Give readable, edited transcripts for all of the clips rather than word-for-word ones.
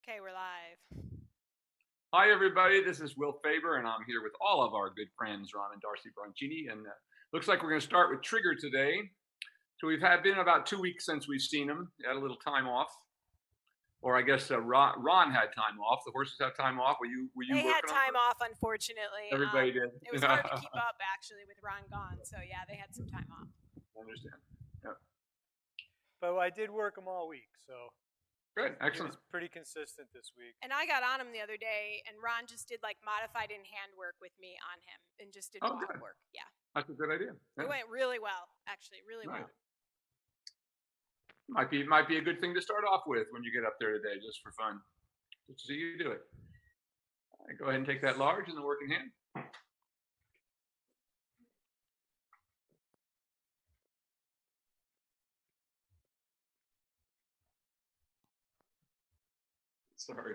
Okay, we're live. Hi, everybody. This is Will Faerber, and I'm here with all of our good friends, Ron and Darcy Branchini. And looks like we're going to start with Trigger today. So we've been about 2 weeks since we've seen them. Had a little time off, or I guess Ron had time off. The horses had time off. Were you They working had time on off, unfortunately. Everybody did. It was hard to keep up, actually, with Ron gone. So yeah, they had some time off. I understand. Yeah. But I did work them all week, so Good. Excellent. It was pretty consistent this week. And I got on him the other day, and Ron just did like modified in hand work with me on him, and just did walk good. work. Yeah. That's a good idea. Yeah. It went really well, actually, really well. Might be a good thing to start off with when you get up there today, just for fun. Just to see you do it. All right, go ahead and take that large in the working hand. Sorry.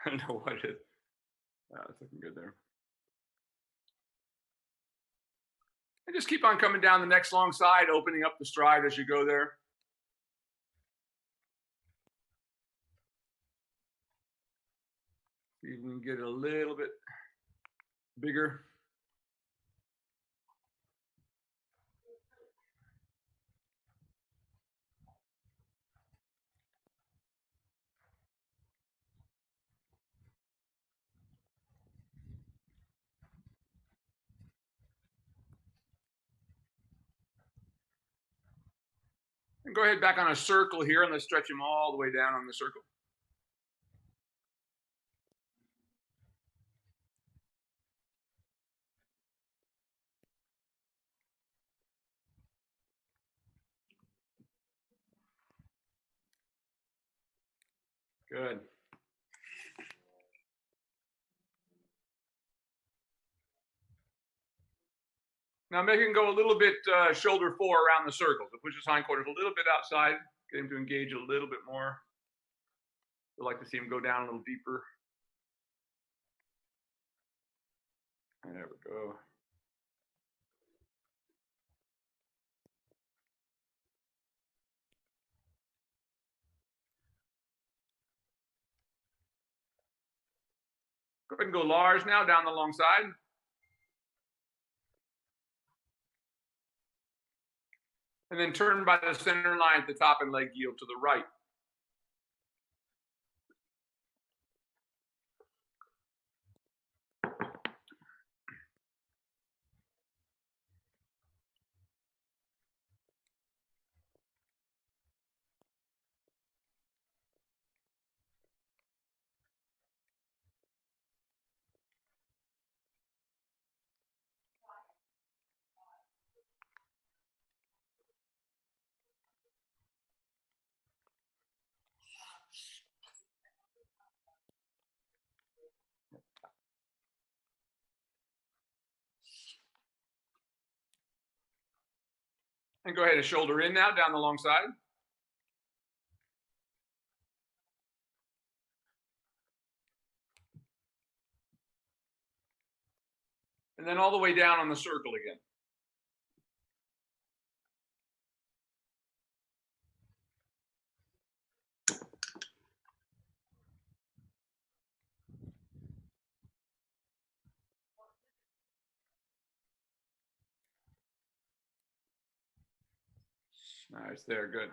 I don't know what it is. It's looking good there. And just keep on coming down the next long side, opening up the stride as you go there. See if we can get it a little bit bigger. And go ahead back on a circle here, and let's stretch him all the way down on the circle. Good. Now make him go a little bit shoulder fore around the circle. So push his hindquarters a little bit outside, get him to engage a little bit more. I'd like to see him go down a little deeper. There we go. Go ahead and go large now down the long side. And then turn by the center line at the top and leg yield to the right. And go ahead and shoulder in now down the long side. And then all the way down on the circle again. Nice, there, good.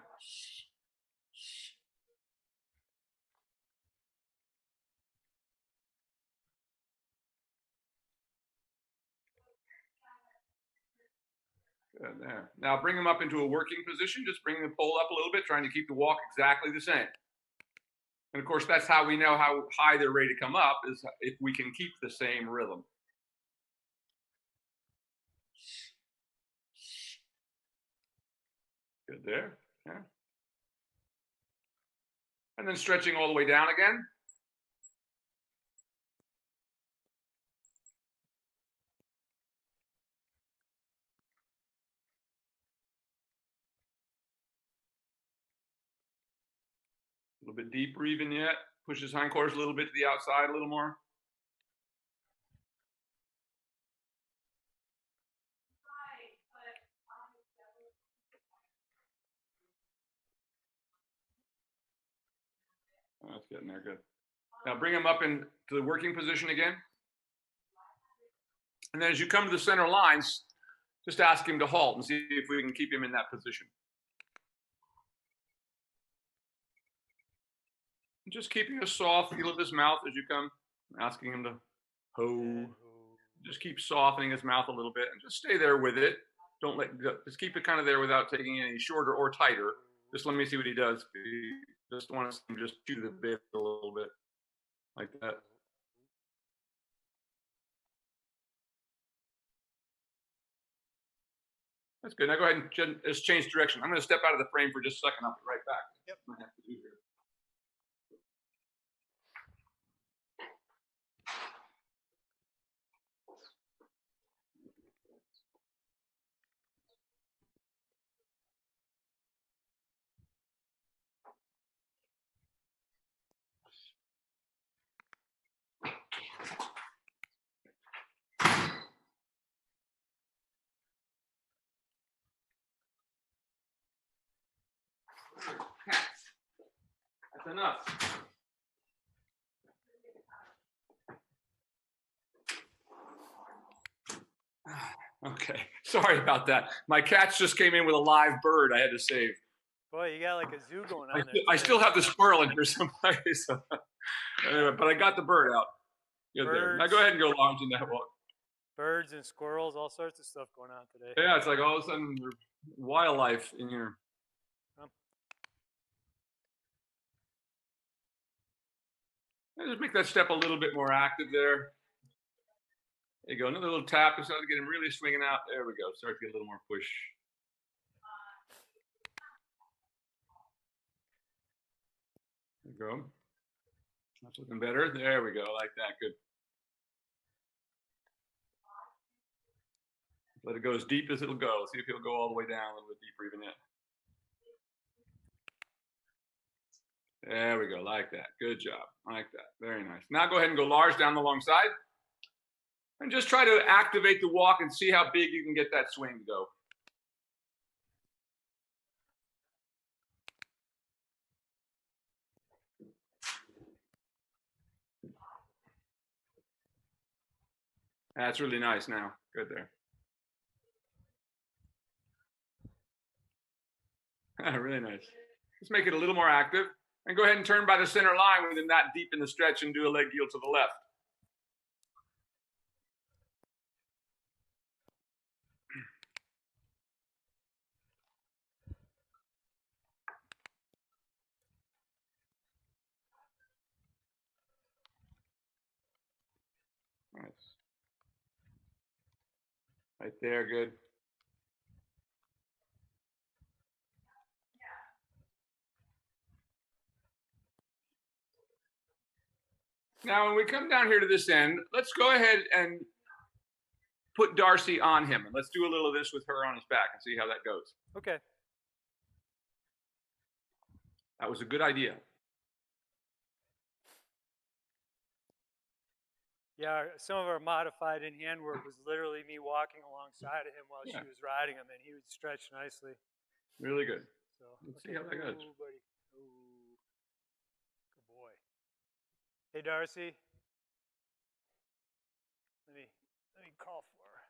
Good, there. Now bring them up into a working position. Just bring the pole up a little bit, trying to keep the walk exactly the same. And of course, that's how we know how high they're ready to come up, is if we can keep the same rhythm. Good there. Yeah. And then stretching all the way down again. A little bit deeper even yet. Push his hindquarters a little bit to the outside a little more. Oh, that's getting there, good. Now bring him up into the working position again. And then as you come to the center lines, just ask him to halt and see if we can keep him in that position. And just keeping a soft feel of his mouth as you come, asking him to ho. Just keep softening his mouth a little bit and just stay there with it. Don't let go. Just keep it kind of there without taking it any shorter or tighter. Just let me see what he does. Just want to see him just chew the bit a little bit like that. That's good. Now go ahead and just change direction. I'm going to step out of the frame for just a second. I'll be right back. Yep. I have to do here. That's enough. Okay, sorry about that. My cats just came in with a live bird I had to save. Boy, you got like a zoo going on there. I still have the squirrel in here someplace. Anyway, but I got the bird out. Good there. Now go ahead and go launch in that walk. Birds and squirrels, all sorts of stuff going on today. Yeah, it's like all of a sudden there's wildlife in here. Just make that step a little bit more active there. There you go. Another little tap. You start to get him really swinging out. There we go. Start to get a little more push. There you go. That's looking better. There we go. Like that. Good. Let it go as deep as it'll go. See if it'll go all the way down a little bit deeper even yet. There we go, like that. Good job, like that. Very nice. Now go ahead and go large down the long side. And just try to activate the walk and see how big you can get that swing to go. That's really nice now. Good there. Really nice. Let's make it a little more active. And go ahead and turn by the center line within that deep in the stretch and do a leg yield to the left. Nice. Right there, good. Now, when we come down here to this end, let's go ahead and put Darcy on him. And let's do a little of this with her on his back and see how that goes. Okay. That was a good idea. Yeah, some of our modified in hand work was literally me walking alongside of him while she was riding him, and he would stretch nicely. Really good. So let's see how that goes. Ooh, buddy. Ooh. Good boy. Hey, Darcy. Let me call for her.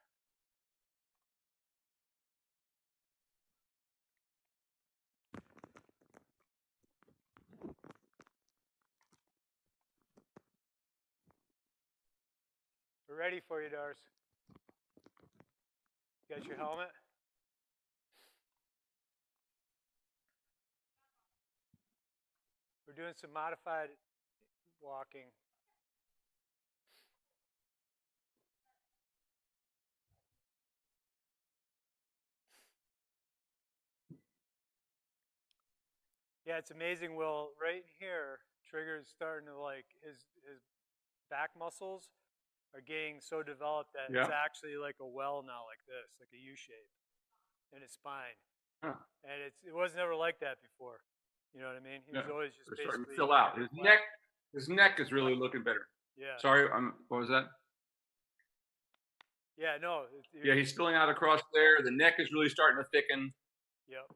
We're ready for you, Darcy. You got your helmet? We're doing some modified walking. Yeah, it's amazing, Will. Right here, Trigger's starting to like his back muscles are getting so developed that it's actually like a well now, like this, like a U shape in his spine. Huh. And it was never like that before. You know what I mean? He was always just basically starting to fill out. His neck His neck is really looking better. Yeah. Sorry, what was that? Yeah, no. Yeah, he's spilling out across there. The neck is really starting to thicken. Yep.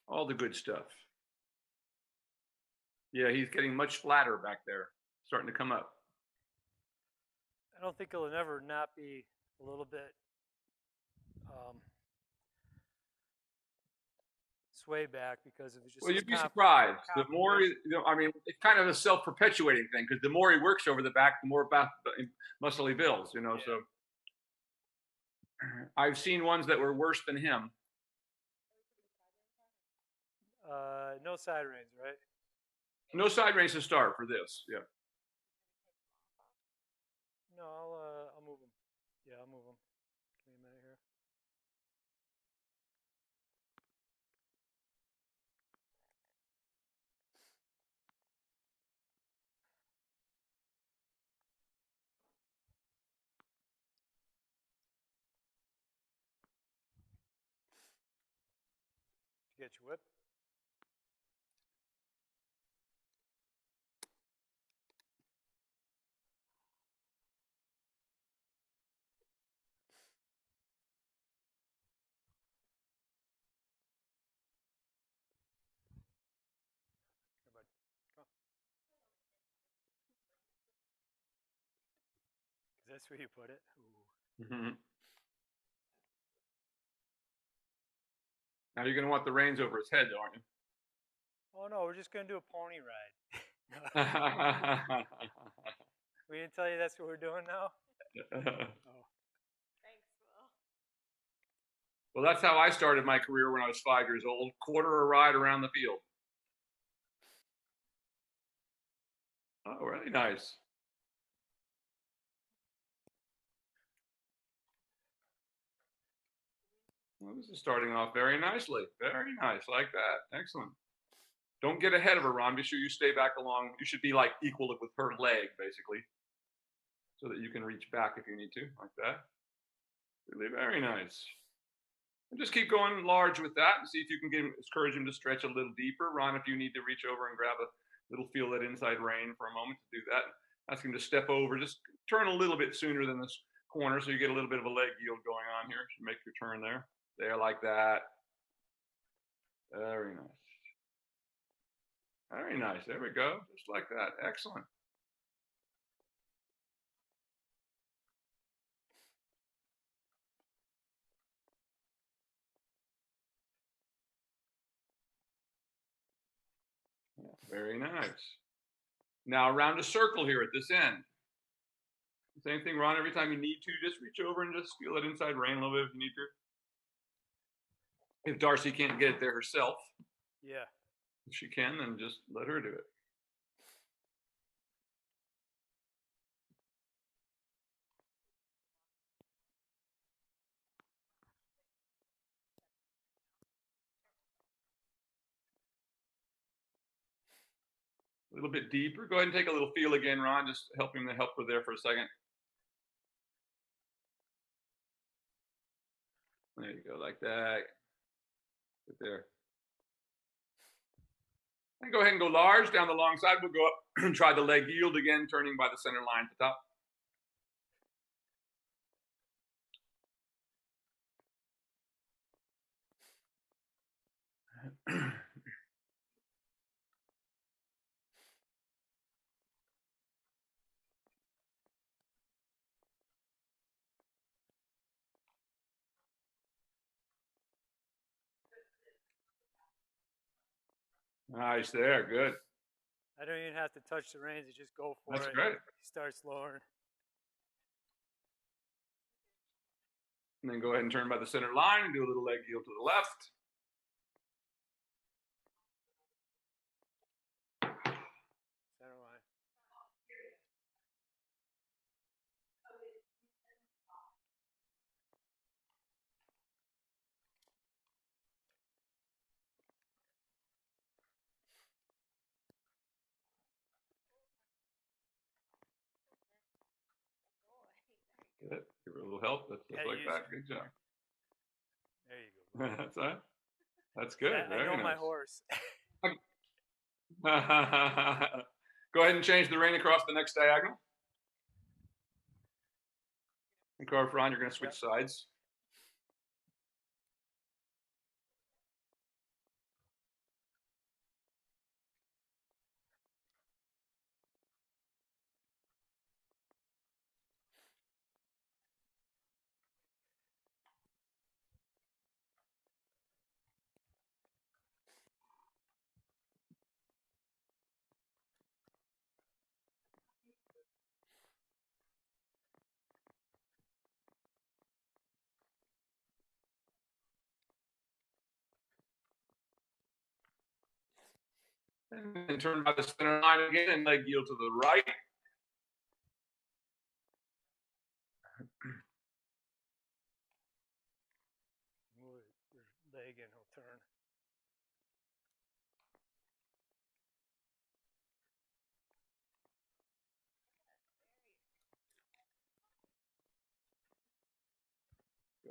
All the good stuff. Yeah, he's getting much flatter back there, starting to come up. I don't think it'll ever not be a little bit sway back because of just. Well, you'd be surprised. The more, I mean, it's kind of a self-perpetuating thing because the more he works over the back, the more muscle he builds. You know, Yeah. so I've seen ones that were worse than him. No side reins, right? No side reins to start for this. Yeah. No, I'll move them. Yeah, I'll move them. Give me a minute here. Get your whip. Here, bud. Come on. Is that where you put it? Mm-hmm. Now you're going to want the reins over his head, aren't you? Oh no, we're just gonna do a pony ride. We didn't tell you that's what we're doing now. Oh. Thanks, Will. Well, that's how I started my career when I was 5 years old. Quarter a ride around the field. Oh, really nice. Well, this is starting off very nicely. Very nice, like that. Excellent. Don't get ahead of her, Ron. Be sure you stay back along. You should be like equal with her leg, basically, so that you can reach back if you need to, like that. Really very nice. And just keep going large with that and see if you can encourage him to stretch a little deeper. Ron, if you need to reach over and grab a little feel that inside rein for a moment to do that. Ask him to step over. Just turn a little bit sooner than this corner so you get a little bit of a leg yield going on here. Make your turn there. There, like that. Very nice. Very nice. There we go. Just like that. Excellent. Yeah, very nice. Now around a circle here at this end. Same thing, Ron. Every time you need to, just reach over and just feel that inside rein a little bit if you need to. If Darcy can't get it there herself, Yeah. if she can, then just let her do it. A little bit deeper. Go ahead and take a little feel again, Ron. Just help him to help her there for a second. There you go, like that. Right there. And go ahead and go large down the long side. We'll go up and try the leg yield again, turning by the center line at the top. Nice there, good. I don't even have to touch the reins; you just go for That's it. great. He starts lowering. And then go ahead and turn by the center line and do a little leg yield to the left. Center line. Good. Give her a little help. That's just like that. Good job. There you go. That's that. That's good. I know Very nice. my horse. Go ahead and change the rein across the next diagonal. And Carver, Ron, you're going to switch sides. And turn by the center line again and leg yield to the right. Move your leg and he'll turn.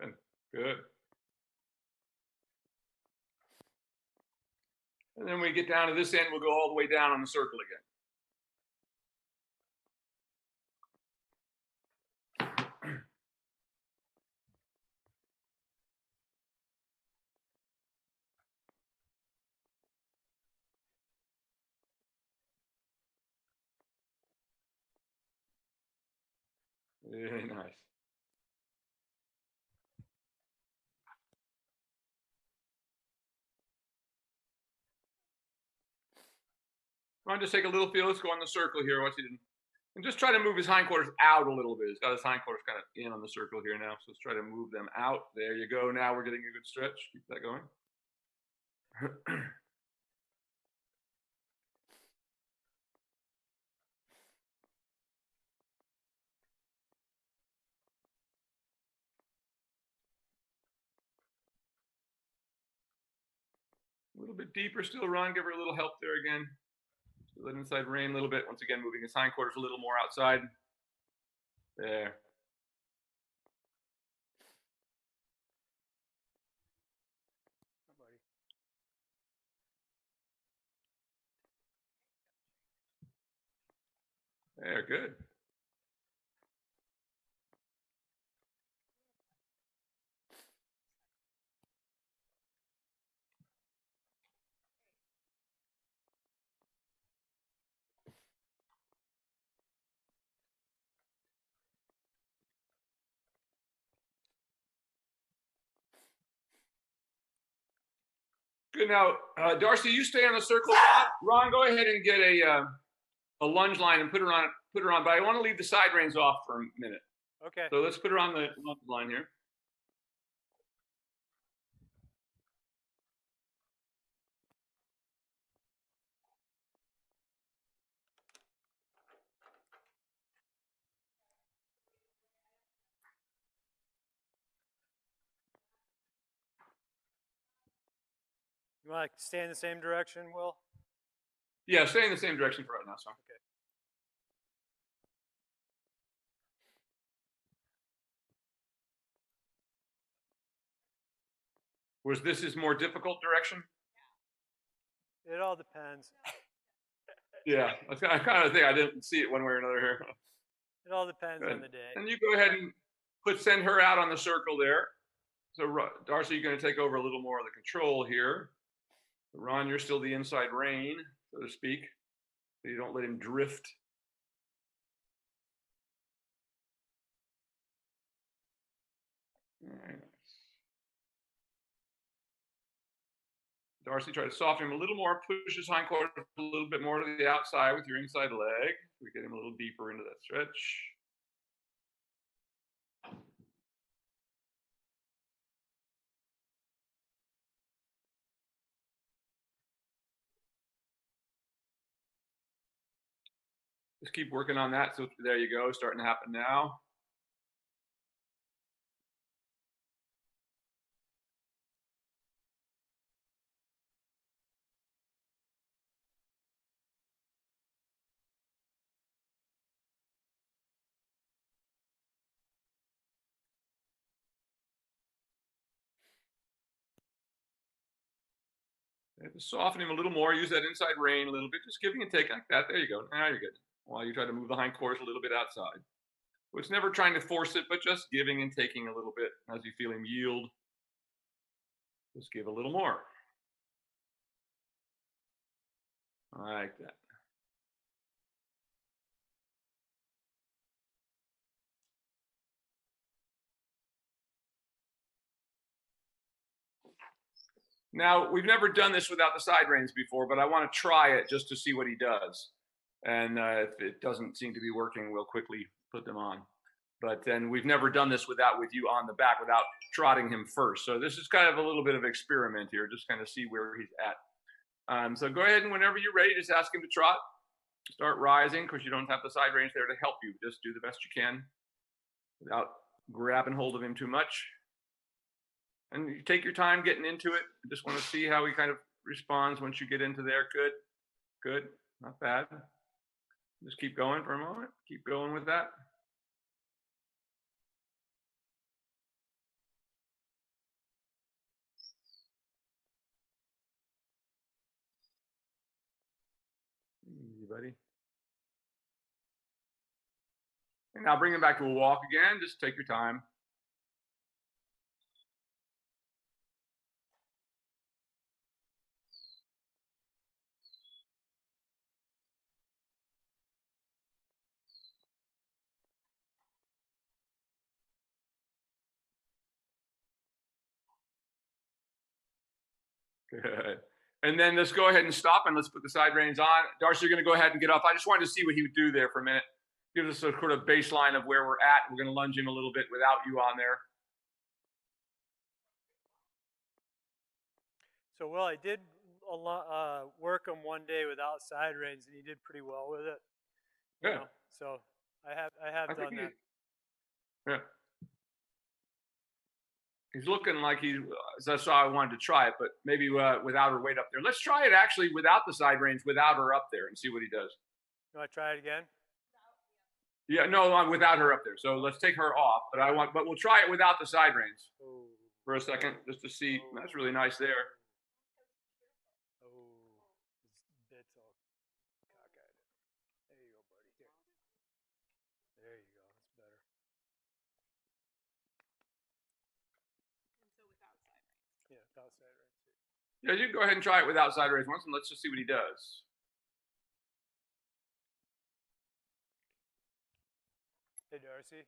Good, good. And then we get down to this end, we'll go all the way down on the circle again. Very nice. Ron, just take a little feel. Let's go on the circle here. Watch it. And just try to move his hindquarters out a little bit. He's got his hindquarters kind of in on the circle here now. So let's try to move them out. There you go. Now we're getting a good stretch. Keep that going. A little bit deeper still, Ron. Give her a little help there again. Let inside rein a little bit. Once again, moving his hindquarters a little more outside. There. There, good. Good. Now, Darcy, you stay on the circle. Ron, go ahead and get a lunge line and put her on. But I want to leave the side reins off for a minute. Okay. So let's put her on the lunge line here. You want to stay in the same direction, Will? Yeah, stay in the same direction for right now, so. Okay. Was this his more difficult direction? It all depends. Yeah, I kind of think I didn't see it one way or another here. It all depends Good. on the day. And you go ahead and send her out on the circle there. So Darcy, you're going to take over a little more of the control here. Ron, you're still the inside rein, so to speak. So you don't let him drift. Very nice. Darcy, try to soften him a little more. Push his hindquarters a little bit more to the outside with your inside leg. We get him a little deeper into that stretch. Just keep working on that. So there you go, starting to happen now. Just soften him a little more. Use that inside rein a little bit. Just giving and taking like that. There you go. Now you're good. While you try to move the hindquarters a little bit outside. So it's never trying to force it, but just giving and taking a little bit as you feel him yield. Just give a little more. Like that. Now, we've never done this without the side reins before, but I want to try it just to see what he does. And if it doesn't seem to be working, we'll quickly put them on. But then we've never done this with you on the back without trotting him first. So this is kind of a little bit of experiment here, just kind of see where he's at. So go ahead and whenever you're ready, just ask him to trot. Start rising because you don't have the side reins there to help you. Just do the best you can without grabbing hold of him too much. And you take your time getting into it. I just want to see how he kind of responds once you get into there. Good, good, not bad. Just keep going for a moment. Keep going with that. Easy, buddy. And now bring him back to a walk again. Just take your time. Good. And then let's go ahead and stop and let's put the side reins on. Darcy, you're going to go ahead and get off. I just wanted to see what he would do there for a minute. Give us a sort of baseline of where we're at. We're going to lunge him a little bit without you on there. So, Will, I did work him one day without side reins, and he did pretty well with it. Yeah. You know? So I have done that. Yeah. He's looking like that's why I wanted to try it, but maybe without her weight up there. Let's try it actually without the side reins, without her up there, and see what he does. You want to try it again? Yeah, no, I'm without her up there. So let's take her off. But we'll try it without the side reins for a second, just to see. That's really nice there. His bit's all cockeyed. There you go, buddy. Here. There you go. That's better. And so without side reins. Yeah, without side reins. Yeah, you can go ahead and try it without side reins once, and let's just see what he does. Hey, Darcy,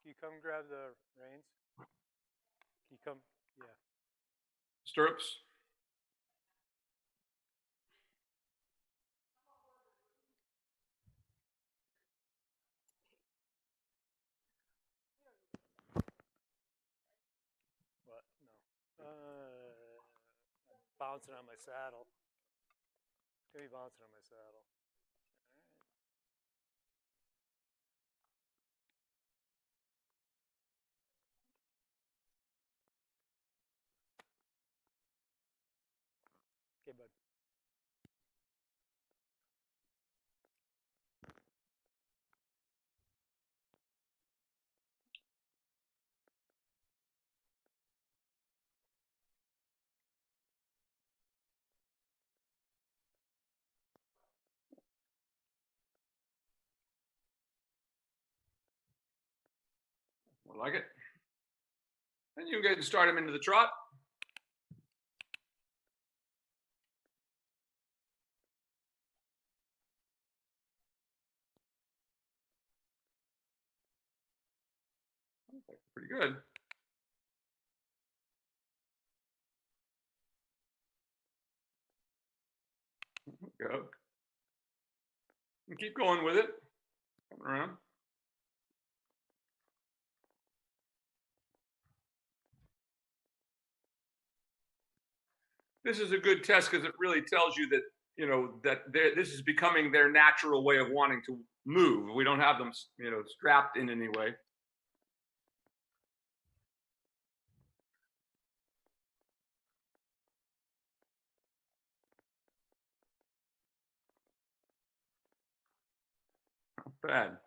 can you come grab the reins? Can you come? Yeah. Stirrups. What? No. I'm bouncing on my saddle. Gonna be bouncing on my saddle. Okay, bud. I like it. And you can go ahead and start him into the trot. Pretty good. Go. And keep going with it. Come around. This is a good test because it really tells you that, you know, that this is becoming their natural way of wanting to move. We don't have them, you know, strapped in any way. Not bad.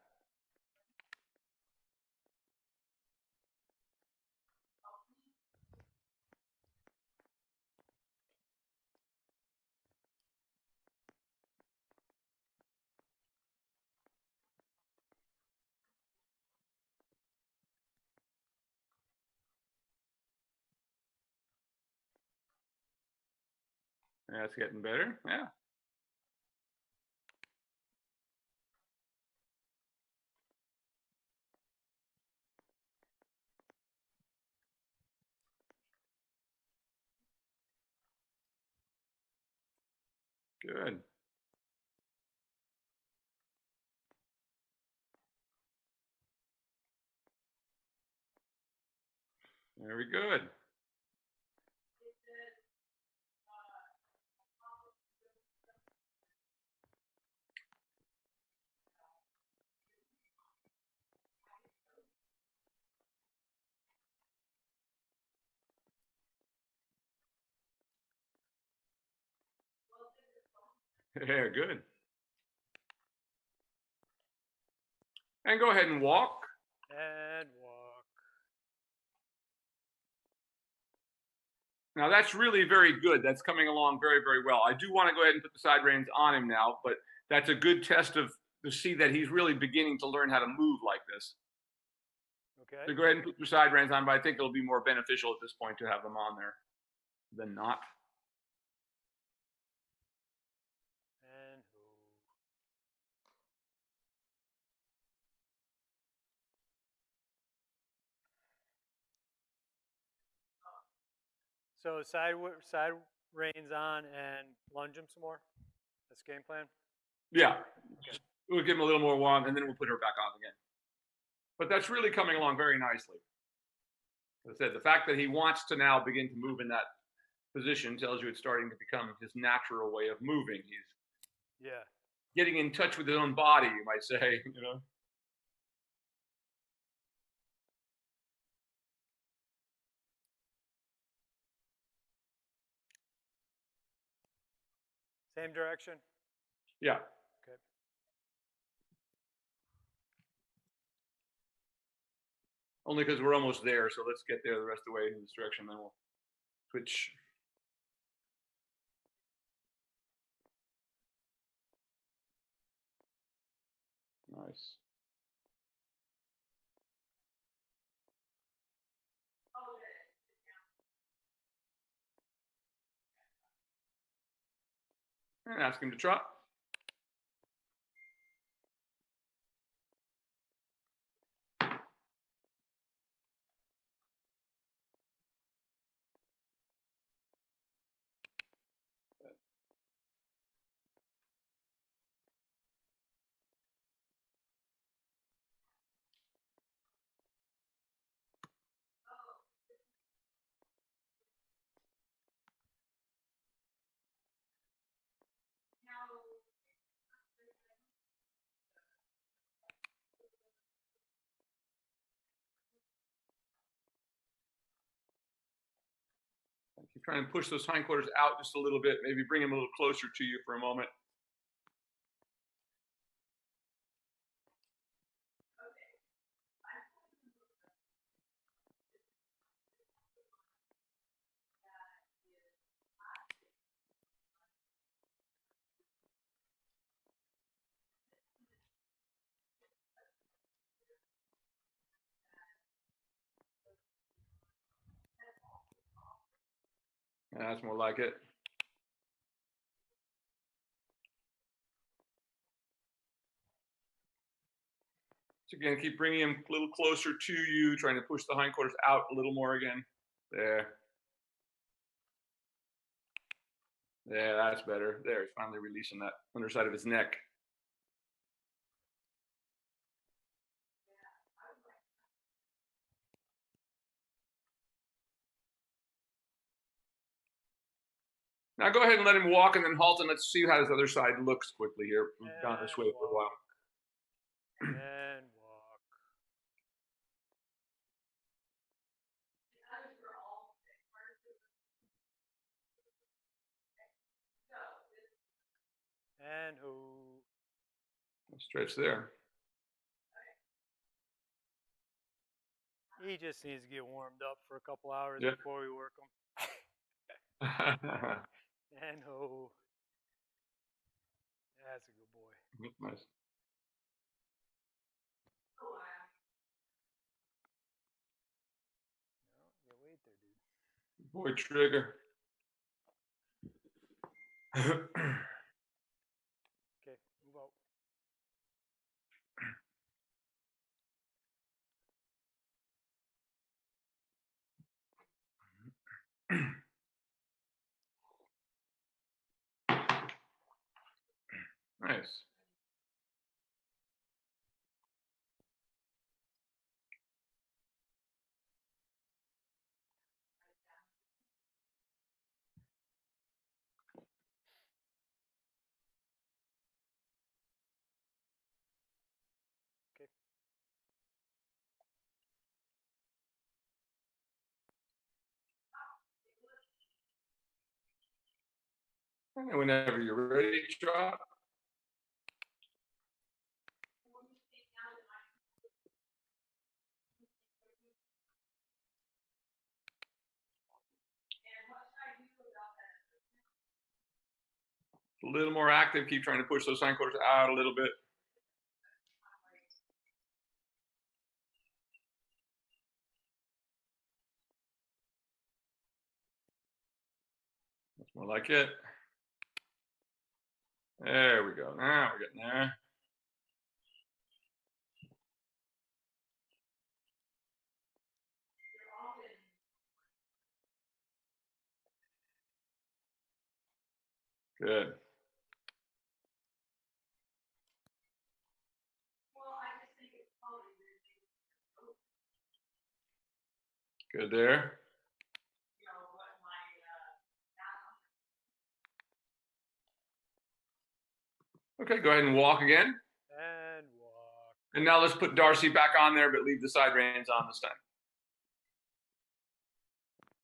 That's getting better. Yeah. Good. Very good. Yeah, good. And go ahead and walk. And walk. Now that's really very good. That's coming along very, very well. I do want to go ahead and put the side reins on him now, but that's a good test of to see that he's really beginning to learn how to move like this. Okay. So go ahead and put your side reins on, but I think it'll be more beneficial at this point to have them on there than not. And so side reins on and lunge him some more. That's game plan. Yeah. Okay. We'll give him a little more warm, and then we'll put her back on again. But that's really coming along very nicely. As I said, the fact that he wants to now begin to move in that position tells you it's starting to become his natural way of moving. He's getting in touch with his own body, you might say, you know. Same direction? Yeah. Okay. Only because we're almost there, so let's get there the rest of the way in this direction, then we'll switch. Nice. And ask him to trot. Keep trying to push those hindquarters out just a little bit, maybe bring him a little closer to you for a moment. Yeah, that's more like it. So again, keep bringing him a little closer to you, trying to push the hindquarters out a little more again. There. Yeah, that's better. There, he's finally releasing that underside of his neck. Now go ahead and let him walk and then halt, and let's see how his other side looks quickly here. We've gone this way for a while. And walk. And who? Stretch there. He just needs to get warmed up for a couple hours before we work him. And ho. That's a good boy. Nice. No, you wait there, dude. Boy, trigger. Okay, move out. Nice. Okay. And whenever you're ready, drop. A little more active. Keep trying to push those hindquarters out a little bit. That's more like it. There we go. Now we're getting there. Good. Good there. Okay, go ahead and walk again. And walk. And now let's put Darcy back on there, but leave the side reins on this time.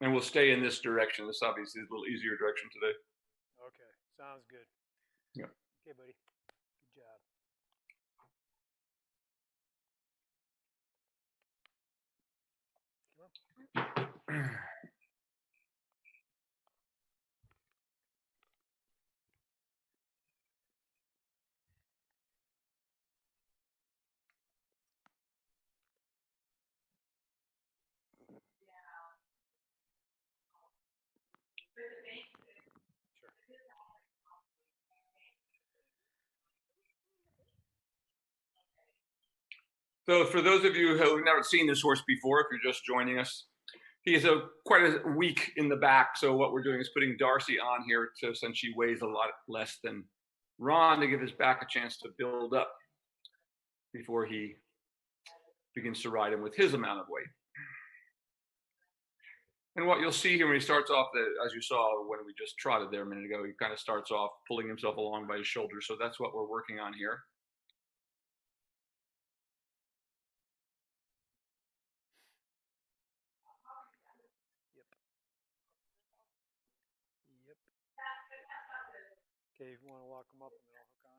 And we'll stay in this direction. This obviously is a little easier direction today. Okay, sounds good. Yeah. Okay, buddy. Good job. Come on. So for those of you who have never seen this horse before, if you're just joining us, he is quite a weak in the back. So what we're doing is putting Darcy on here to, since she weighs a lot less than Ron, to give his back a chance to build up before he begins to ride him with his amount of weight. And what you'll see here when he starts off, as you saw when we just trotted there a minute ago, he kind of starts off pulling himself along by his shoulders. So that's what we're working on here. Yep. Yep. Okay, you want to walk him up and then I'll hook on.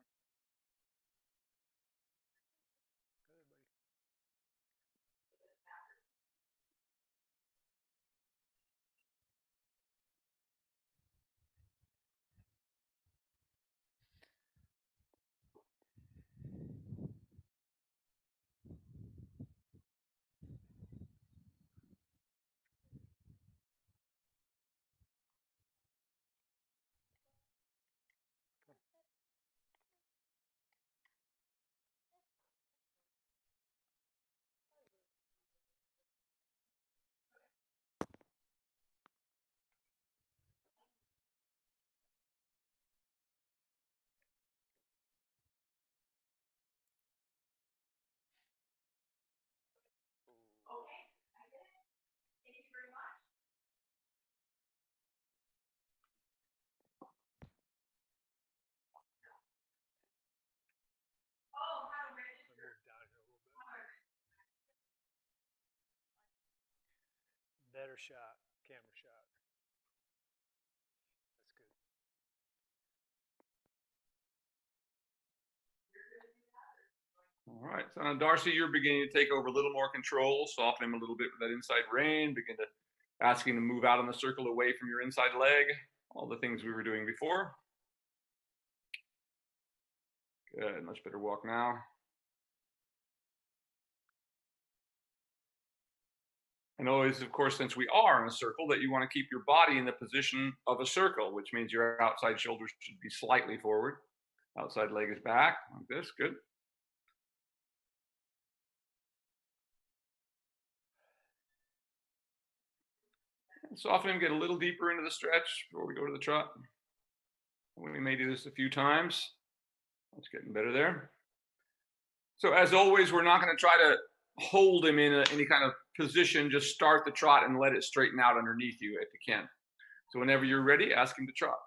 Good, buddy. Better shot, camera shot. That's good. All right, so now Darcy, you're beginning to take over a little more control, soften him a little bit with that inside rein, begin to ask him to move out on the circle away from your inside leg, all the things we were doing before. Good, much better walk now. And always, of course, since we are in a circle, that you want to keep your body in the position of a circle, which means your outside shoulders should be slightly forward. Outside leg is back, like this, good. And soften him, get a little deeper into the stretch before we go to the trot. We may do this a few times. That's getting better there. So as always, we're not going to try to hold him in any kind of position. Just start the trot and let it straighten out underneath you if you can. So whenever you're ready, ask him to trot.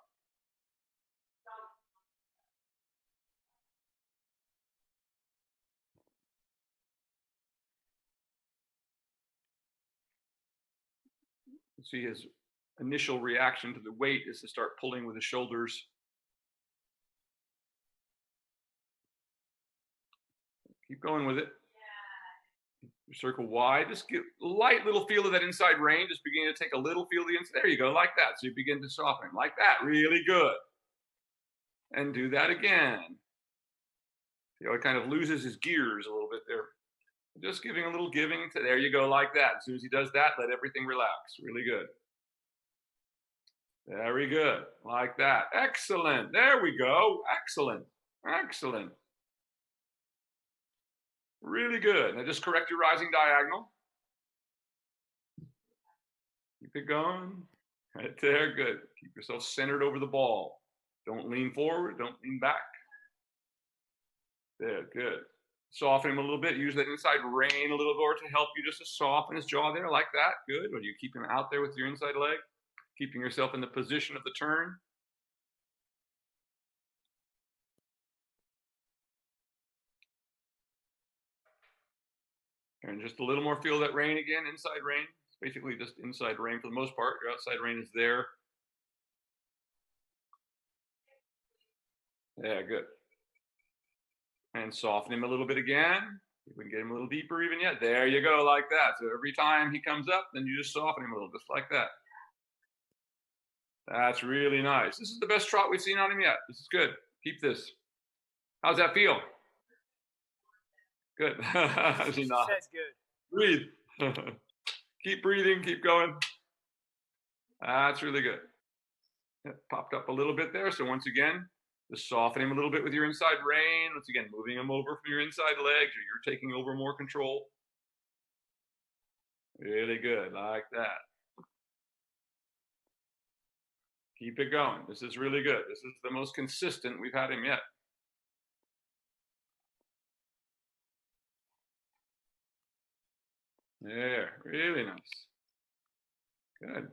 See his initial reaction to the weight is to start pulling with his shoulders. Keep going with it. Your circle wide. Just get a light little feel of that inside rein. Just begin to take a little feel of the inside. There you go, like that. So you begin to soften like that. Really good. And do that again. You know, it kind of loses his gears a little bit there. Just giving a little giving to, there you go, like that. As soon as he does that, let everything relax. Really good. Very good. Like that. Excellent. There we go. Excellent. Excellent. Really good. Now just correct your rising diagonal. Keep it going. Right there. Good. Keep yourself centered over the ball. Don't lean forward. Don't lean back. There. Good. Soften him a little bit. Use that inside rein a little more to help you just to soften his jaw there like that. Good. Or you keep him out there with your inside leg, keeping yourself in the position of the turn. And just a little more feel that rein again, inside rein. It's basically just inside rein for the most part. Your outside rein is there. Yeah, good. And soften him a little bit again. If we can get him a little deeper even yet. There you go, like that. So every time he comes up, then you just soften him a little, just like that. That's really nice. This is the best trot we've seen on him yet. This is good. Keep this. How's that feel? Good. That's good. Breathe. Keep breathing. Keep going. That's really good. It popped up a little bit there. So once again, just soften him a little bit with your inside rein. Once again, moving him over from your inside legs, or you're taking over more control. Really good, like that. Keep it going. This is really good. This is the most consistent we've had him yet. There, really nice. Good.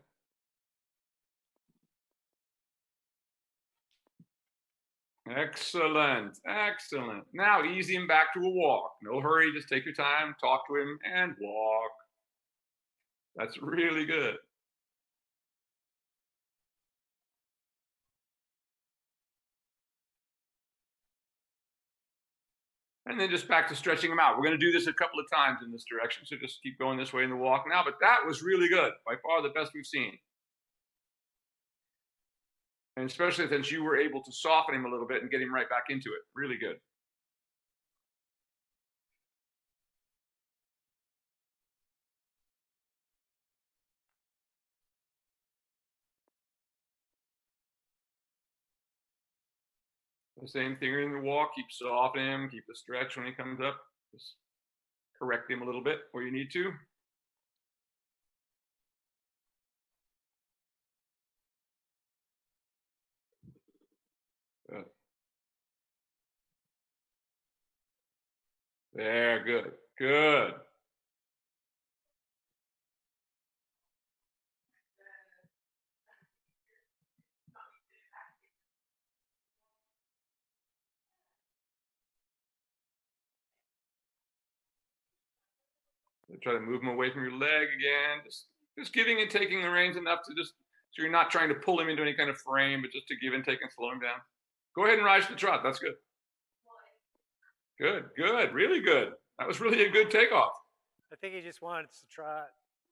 Excellent, excellent. Now ease him back to a walk. No hurry, just take your time, talk to him, and walk. That's really good. And then just back to stretching them out. We're going to do this a couple of times in this direction, so just keep going this way in the walk now. But that was really good, by far the best we've seen. And especially since you were able to soften him a little bit and get him right back into it. Really good. The same thing in the walk. Keep softening him. Keep the stretch when he comes up. Just correct him a little bit where you need to. Good. There, good. Good. Try to move him away from your leg again. Just giving and taking the reins enough to just, so you're not trying to pull him into any kind of frame, but just to give and take and slow him down. Go ahead and rise the trot. That's good. Good, good, really good. That was really a good takeoff. I think he just wanted to trot.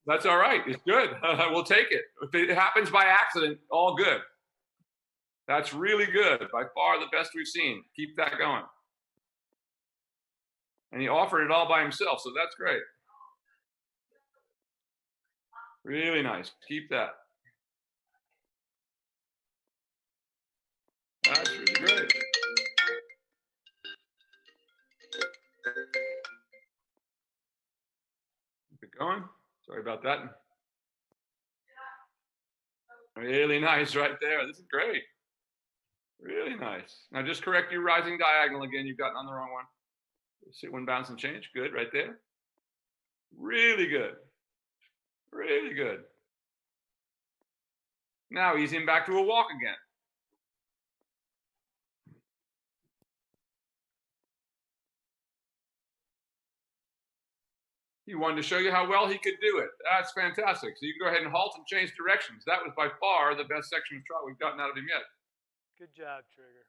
That's all right. It's good. We'll take it. If it happens by accident, all good. That's really good. By far the best we've seen. Keep that going. And he offered it all by himself, so that's great. Really nice. Keep that. That's really great. Keep it going. Sorry about that. Really nice right there. This is great. Really nice. Now just correct your rising diagonal again. You've gotten on the wrong one. Sit one bounce and change. Good, right there. Really good. Really good. Now ease him back to a walk again. He wanted to show you how well he could do it. That's fantastic. So you can go ahead and halt and change directions. That was by far the best section of trot we've gotten out of him yet. Good job, Trigger.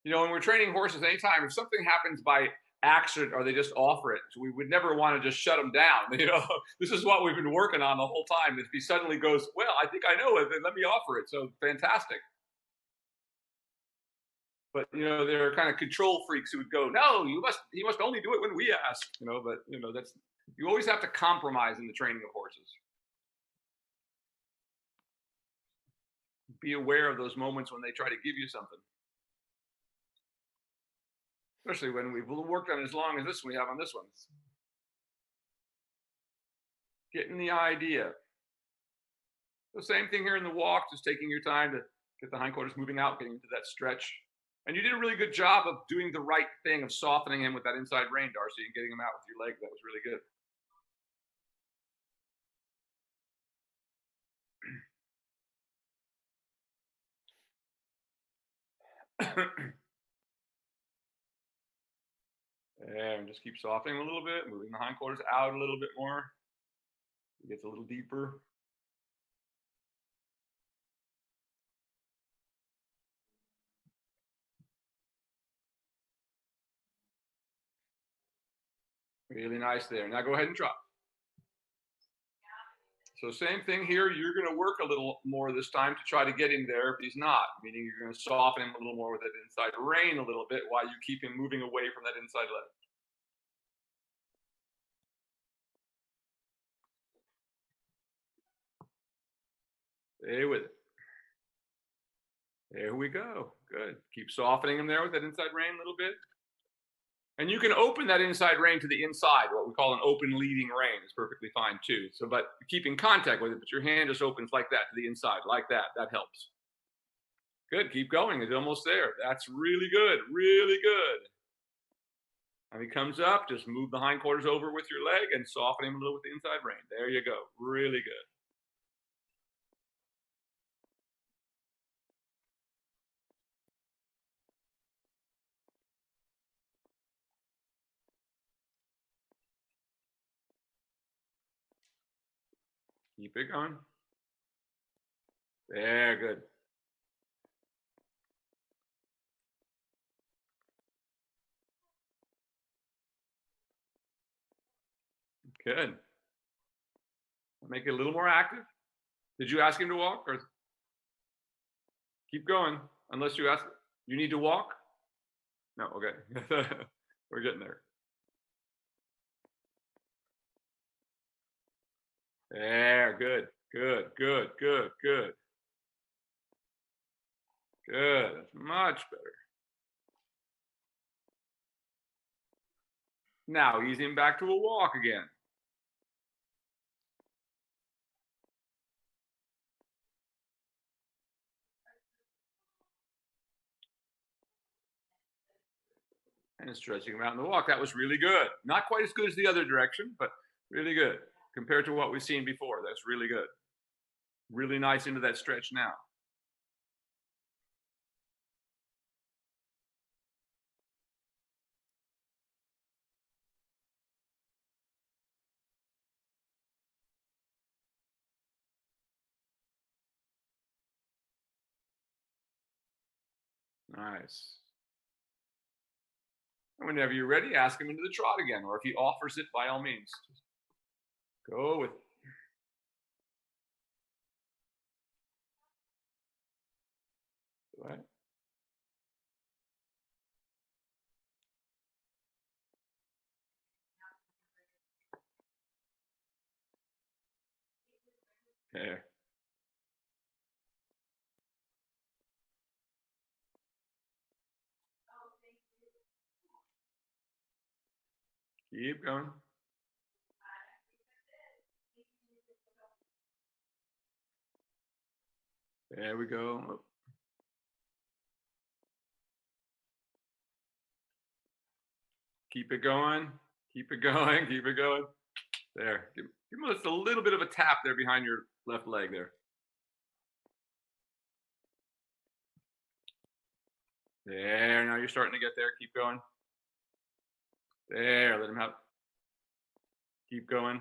You know, when we're training horses, anytime if something happens by accident or they just offer it, so we would never want to just shut them down. You know, this is what we've been working on the whole time. If he suddenly goes, well, I think I know it, then let me offer it. So fantastic. But you know, there are kind of control freaks who would go, no, he must only do it when we ask. You know, but you know, that's you always have to compromise in the training of horses. Be aware of those moments when they try to give you something. Especially when we've worked on as long as this one we have on this one. Getting the idea. The same thing here in the walk, just taking your time to get the hindquarters moving out, getting into that stretch. And you did a really good job of doing the right thing, of softening him with that inside rein, Darcy, and getting him out with your leg. That was really good. And just keep softening a little bit, moving the hindquarters out a little bit more. It gets a little deeper. Really nice there. Now go ahead and trot. So same thing here. You're going to work a little more this time to try to get him there if he's not, meaning you're going to soften him a little more with that inside rein a little bit while you keep him moving away from that inside leg. Stay with it. There we go. Good. Keep softening him there with that inside rein a little bit. And you can open that inside rein to the inside, what we call an open leading rein. It's perfectly fine too. So, but keeping contact with it, but your hand just opens like that to the inside, like that. That helps. Good. Keep going. It's almost there. That's really good. Really good. And he comes up, just move the hindquarters over with your leg and soften him a little with the inside rein. There you go. Really good. Keep it going. There, good. Good. Make it a little more active. Did you ask him to walk or keep going? Unless you ask, you need to walk? No, okay. We're getting there. There, good, good, good, good, good. Good, that's much better. Now ease him back to a walk again. And stretching him out in the walk. That was really good. Not quite as good as the other direction, but really good. Compared to what we've seen before, that's really good. Really nice into that stretch now. Nice. And whenever you're ready, ask him into the trot again, or if he offers it, by all means, just go with it. Right. Yeah. Keep going. There we go. Keep it going. Keep it going. Keep it going. There. Give him just a little bit of a tap there behind your left leg there. There. Now you're starting to get there. Keep going. There. Let him have. Keep going.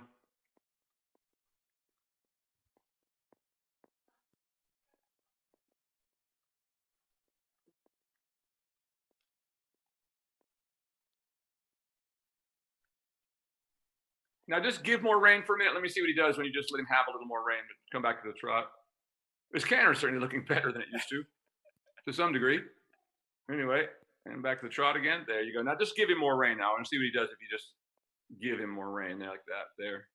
Now just give more rein for a minute. Let me see what he does when you just let him have a little more rein to come back to the trot. His canter is certainly looking better than it used to some degree. Anyway, and back to the trot again. There you go. Now just give him more rein now and see what he does if you just give him more rein there like that. There.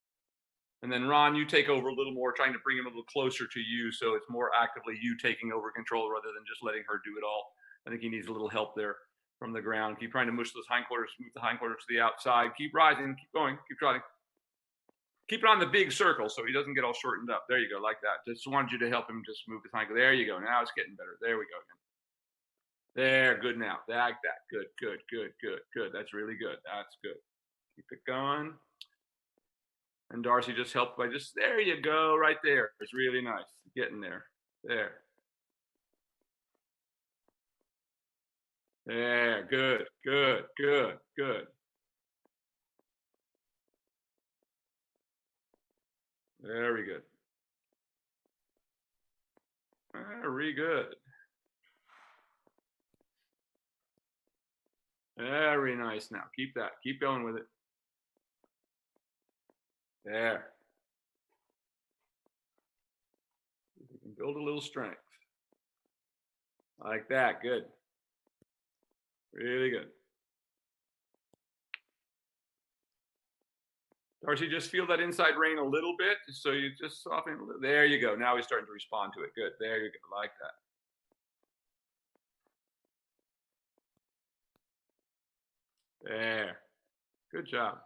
And then Ron, you take over a little more, trying to bring him a little closer to you, so it's more actively you taking over control rather than just letting her do it all. I think he needs a little help there from the ground. Keep trying to mush those hindquarters, move the hindquarters to the outside. Keep rising, keep going, keep trotting. Keep it on the big circle so he doesn't get all shortened up. There you go, like that. Just wanted you to help him just move his hindquarters. There you go. Now it's getting better. There we go again. There, good now. Like that. Good, good, good, good, good. That's really good. That's good. Keep it going. And Darcy just helped by just, there you go, right there. It's really nice. Getting there. There. There, good, good, good, good. Very good. Very good. Very nice now. Keep that. Keep going with it. There. You can build a little strength. Like that. Good. Really good. Darcy, just feel that inside rein a little bit. So you just soften it a little. There you go. Now he's starting to respond to it. Good. There you go. Like that. There. Good job.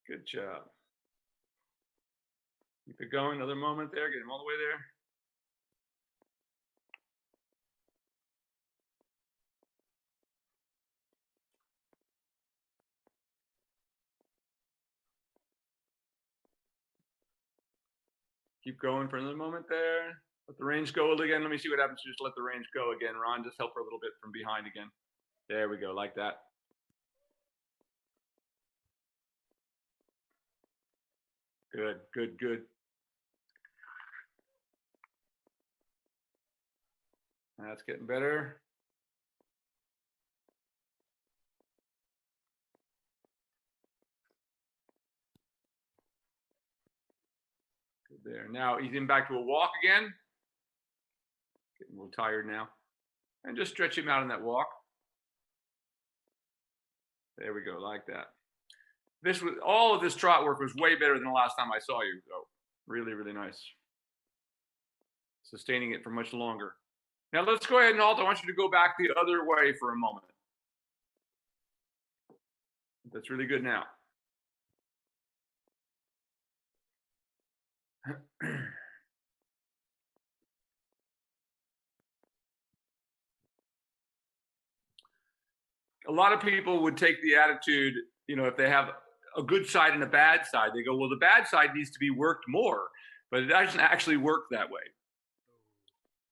Good job. Keep it going. Another moment there. Get him all the way there. Keep going for another moment there. Let the reins go again. Let me see what happens. Just let the reins go again. Ron, just help her a little bit from behind again. There we go. Like that. Good, good, good. That's getting better. Good there. Now he's in back to a walk again. Getting a little tired now. And just stretch him out in that walk. There we go, like that. This was all of this trot work was way better than the last time I saw you, though. Really, really nice. Sustaining it for much longer. Now let's go ahead and halt. I want you to go back the other way for a moment. That's really good now. A lot of people would take the attitude, you know, if they have a good side and a bad side, they go, well, the bad side needs to be worked more, but it doesn't actually work that way.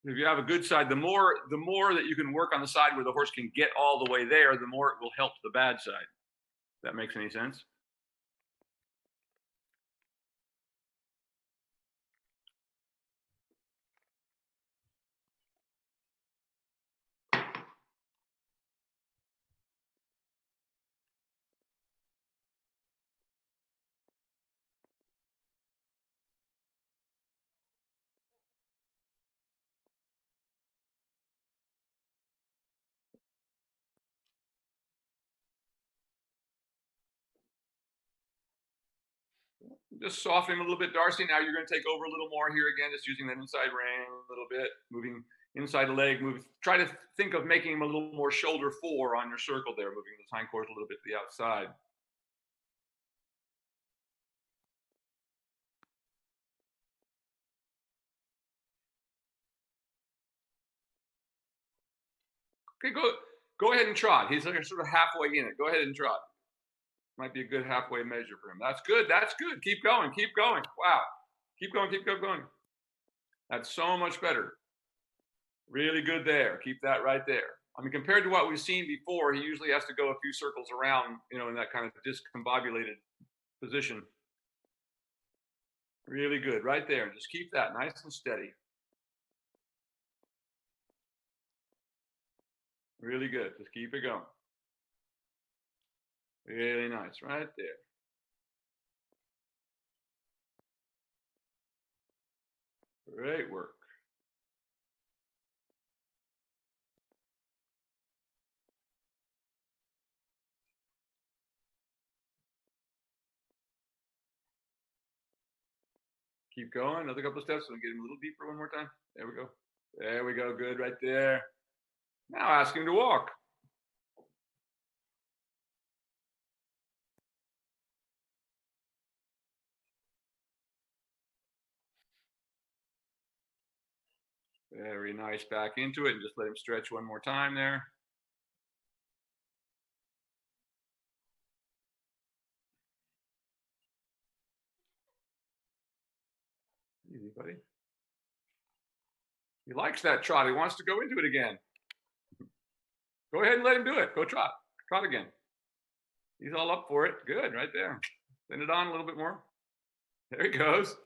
If you have a good side, the more that you can work on the side where the horse can get all the way there, the more it will help the bad side. If that makes any sense? Just soften him a little bit, Darcy. Now you're going to take over a little more here again, just using that inside rein a little bit, moving inside the leg. Try to think of making him a little more shoulder 4 on your circle there, moving the hindquarters a little bit to the outside. Okay, go ahead and trot. He's like sort of halfway in it. Go ahead and trot. Might be a good halfway measure for him. That's good. That's good. Keep going. Keep going. Wow. Keep going. Keep going. That's so much better. Really good there. Keep that right there. I mean, compared to what we've seen before, he usually has to go a few circles around, in that kind of discombobulated position. Really good. Right there. Just keep that nice and steady. Really good. Just keep it going. Really nice. Right there. Great work. Keep going. Another couple of steps. So get him a little deeper one more time. There we go. There we go. Good right there. Now ask him to walk. Very nice. Back into it and just let him stretch one more time there. Easy, buddy. He likes that trot. He wants to go into it again. Go ahead and let him do it. Go trot. Trot again. He's all up for it. Good, right there. Send it on a little bit more. There he goes.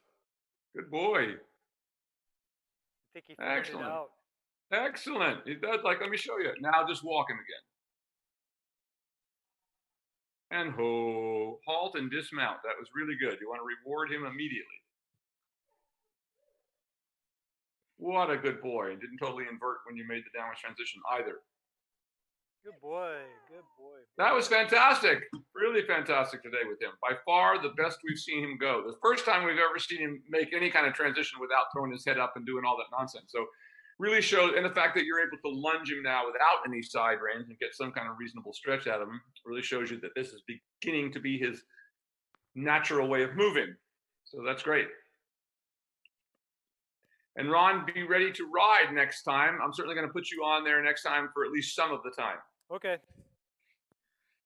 Good boy. I think he figured it out. Excellent. He does. Let me show you. Now just walk him again. And ho. Halt and dismount. That was really good. You want to reward him immediately. What a good boy. Didn't totally invert when you made the downward transition either. Good boy. Good boy. That was fantastic. Really fantastic today with him. By far the best we've seen him go. The first time we've ever seen him make any kind of transition without throwing his head up and doing all that nonsense. So really shows, and the fact that you're able to lunge him now without any side reins and get some kind of reasonable stretch out of him really shows you that this is beginning to be his natural way of moving. So that's great. And Ron, be ready to ride next time. I'm certainly going to put you on there next time for at least some of the time. Okay.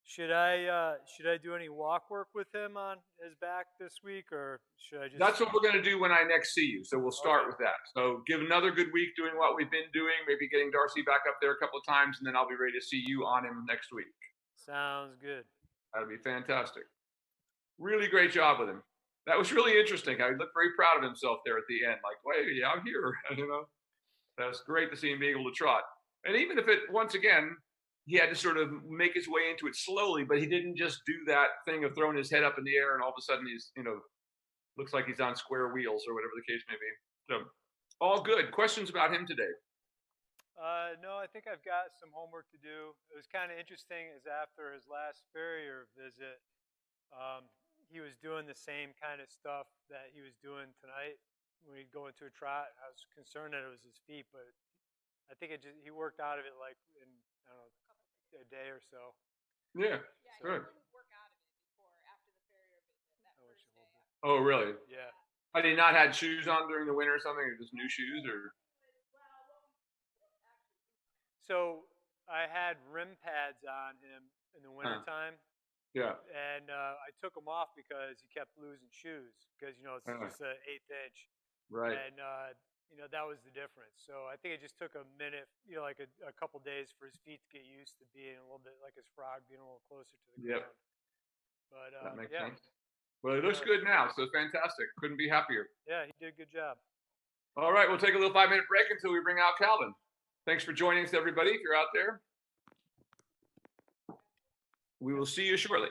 Should I do any walk work with him on his back this week, or should I just? That's what we're going to do when I next see you. So we'll start with that. So give another good week doing what we've been doing, maybe getting Darcy back up there a couple of times, and then I'll be ready to see you on him next week. Sounds good. That'll be fantastic. Really great job with him. That was really interesting. He looked very proud of himself there at the end. Like, wait, yeah, I'm here. That's great to see him be able to trot. And even if it, once again, he had to sort of make his way into it slowly, but he didn't just do that thing of throwing his head up in the air and all of a sudden he's, looks like he's on square wheels or whatever the case may be. So, all good. Questions about him today? No, I think I've got some homework to do. It was kind of interesting is after his last Faerber visit, he was doing the same kind of stuff that he was doing tonight when he'd go into a trot. I was concerned that it was his feet, but I think he worked out of it like in, I don't know, a day or so. Yeah, good. He wouldn't work out of it after the Faerber visit that first day. Oh, really? Yeah. Had he not had shoes on during the winter or something, or just new shoes, or? So I had rim pads on him in the wintertime. Yeah. And I took them off because he kept losing shoes because, it's just an 1/8 inch. Right. And, that was the difference. So I think it just took a minute, like a couple days for his feet to get used to being a little bit like his frog, being a little closer to the ground. But that makes sense. Well, it looks good now, so fantastic. Couldn't be happier. Yeah, he did a good job. All right, we'll take a little 5-minute break until we bring out Calvin. Thanks for joining us, everybody, if you're out there. We will see you shortly.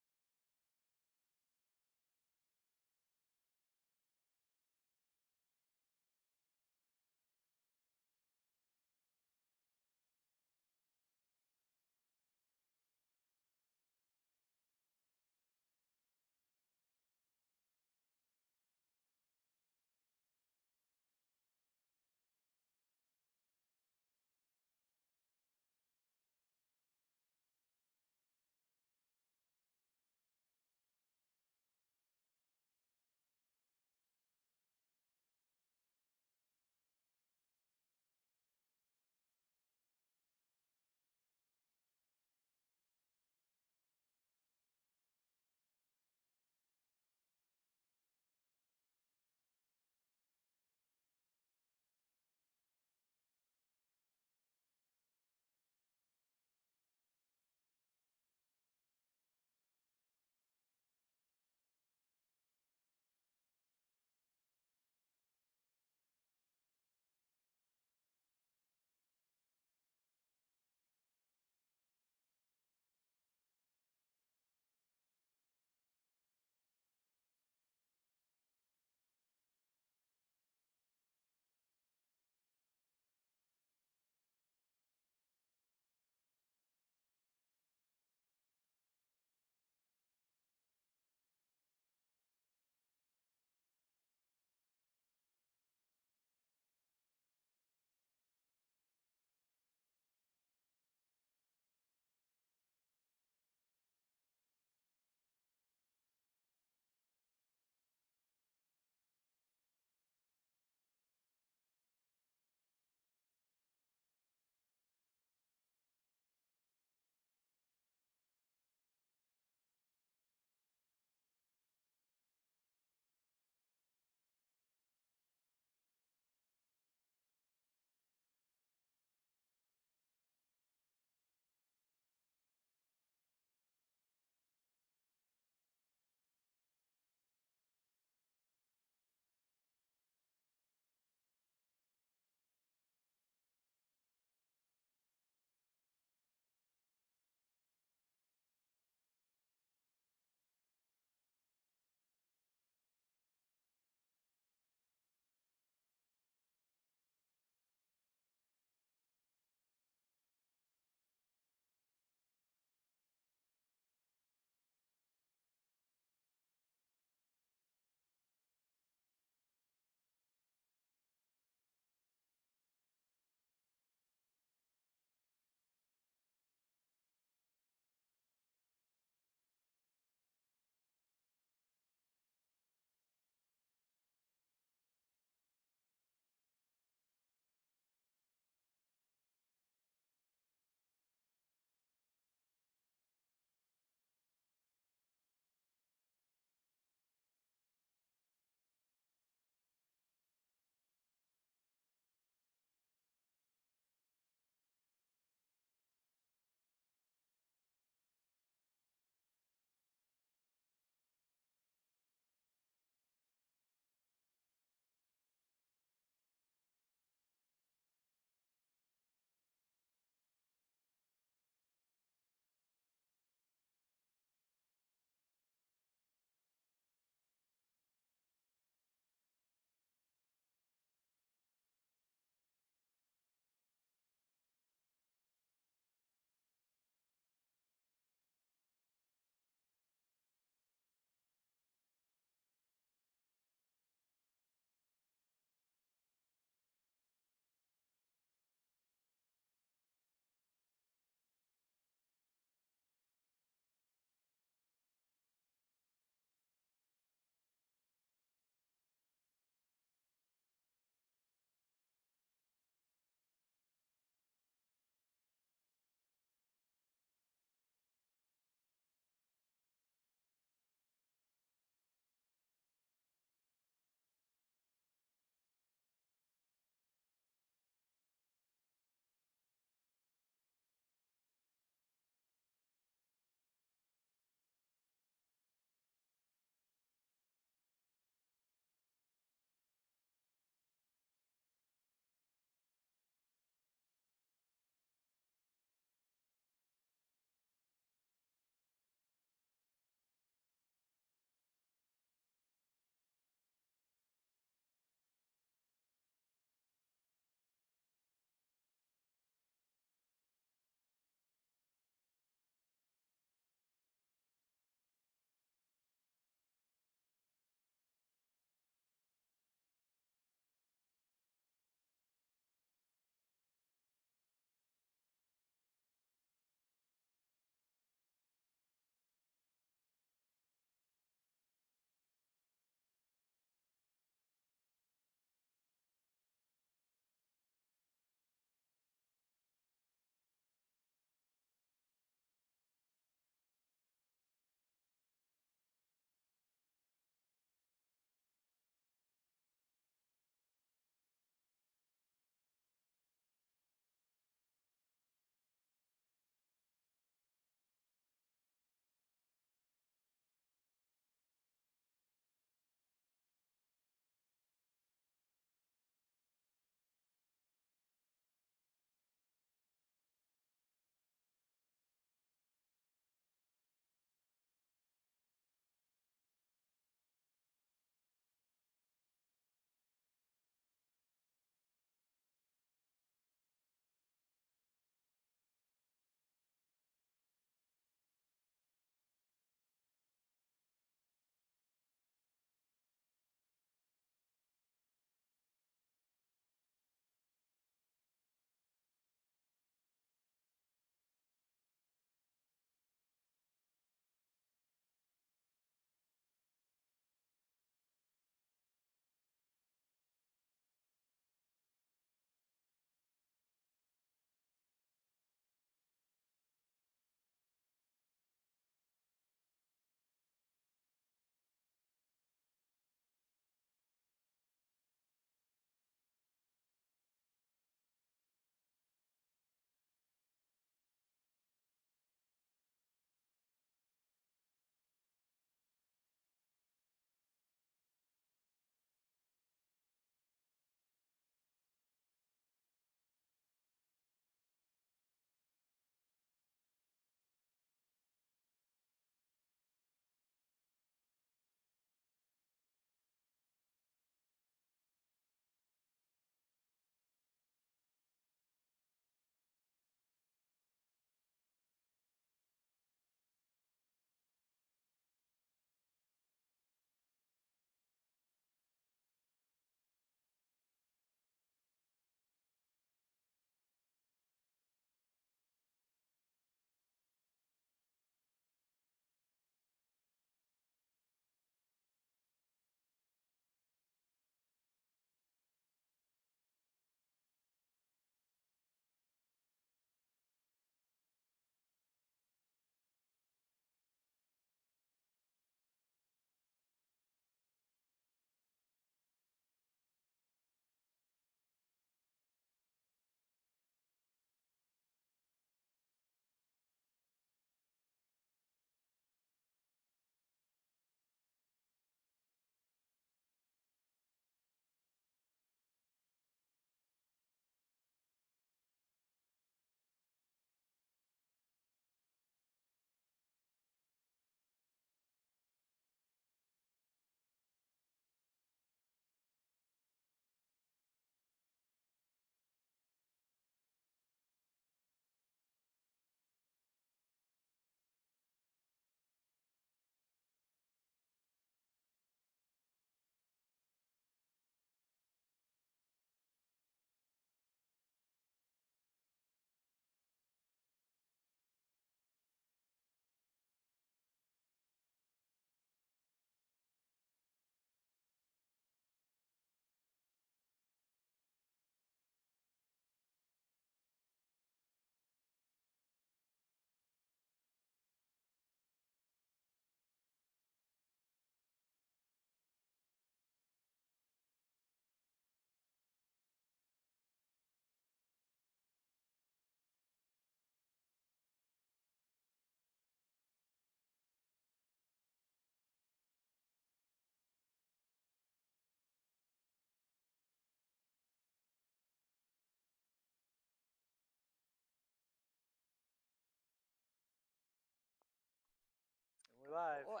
live. Boy.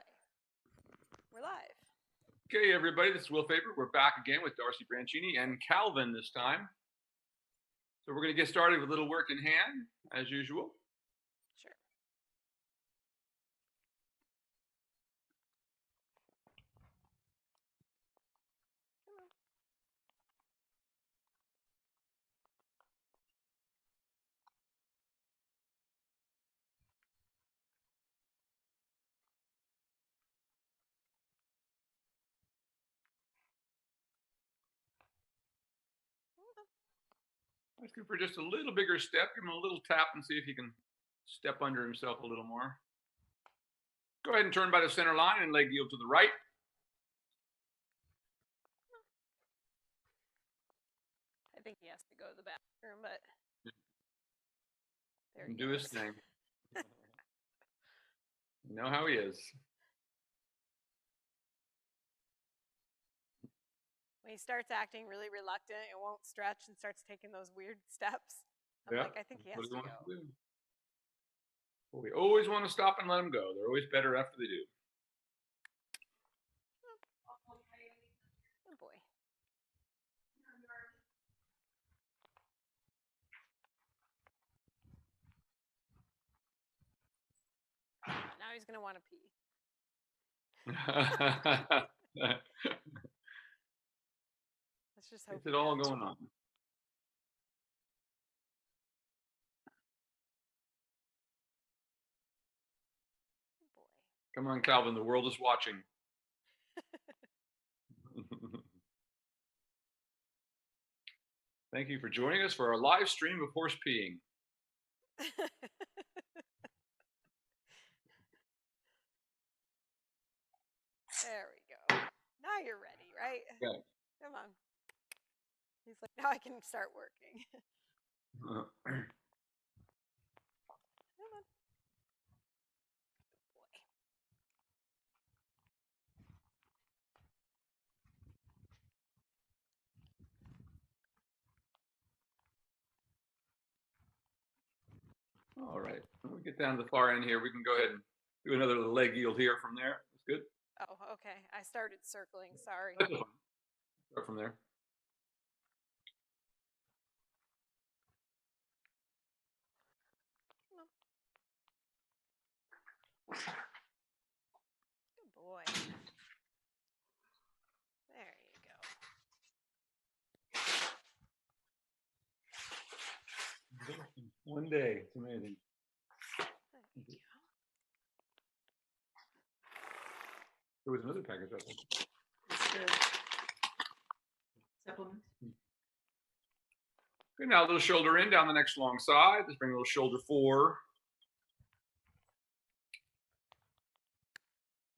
We're live. Okay, everybody, this is Will Faerber. We're back again with Darcy Branchini and Calvin this time. So we're going to get started with a little work in hand, as usual. Sure. Ask him for just a little bigger step. Give him a little tap and see if he can step under himself a little more. Go ahead and turn by the center line and leg yield to the right. I think he has to go to the bathroom, but there he Do goes. his thing. You know how he is. When he starts acting really reluctant, it won't stretch and starts taking those weird steps. I'm like, I think he has to go. Well, we always want to stop and let them go. They're always better after they do. Good boy. Now he's going to want to pee. Let's just hope. Is it all going on? Good boy. Come on, Calvin. The world is watching. Thank you for joining us for our live stream of horse peeing. There we go. Now you're ready, right? Yeah. Come on. He's like, now I can start working. Come on. Good boy. All right. When we get down to the far end here, we can go ahead and do another little leg yield here from there. That's good. Oh, okay. I started circling. Sorry. Start from there. Good boy. There you go. One day. It's amazing. There you go. There was another package, I think. Supplement. Okay, now a little shoulder in down the next long side. Let's bring a little shoulder forward.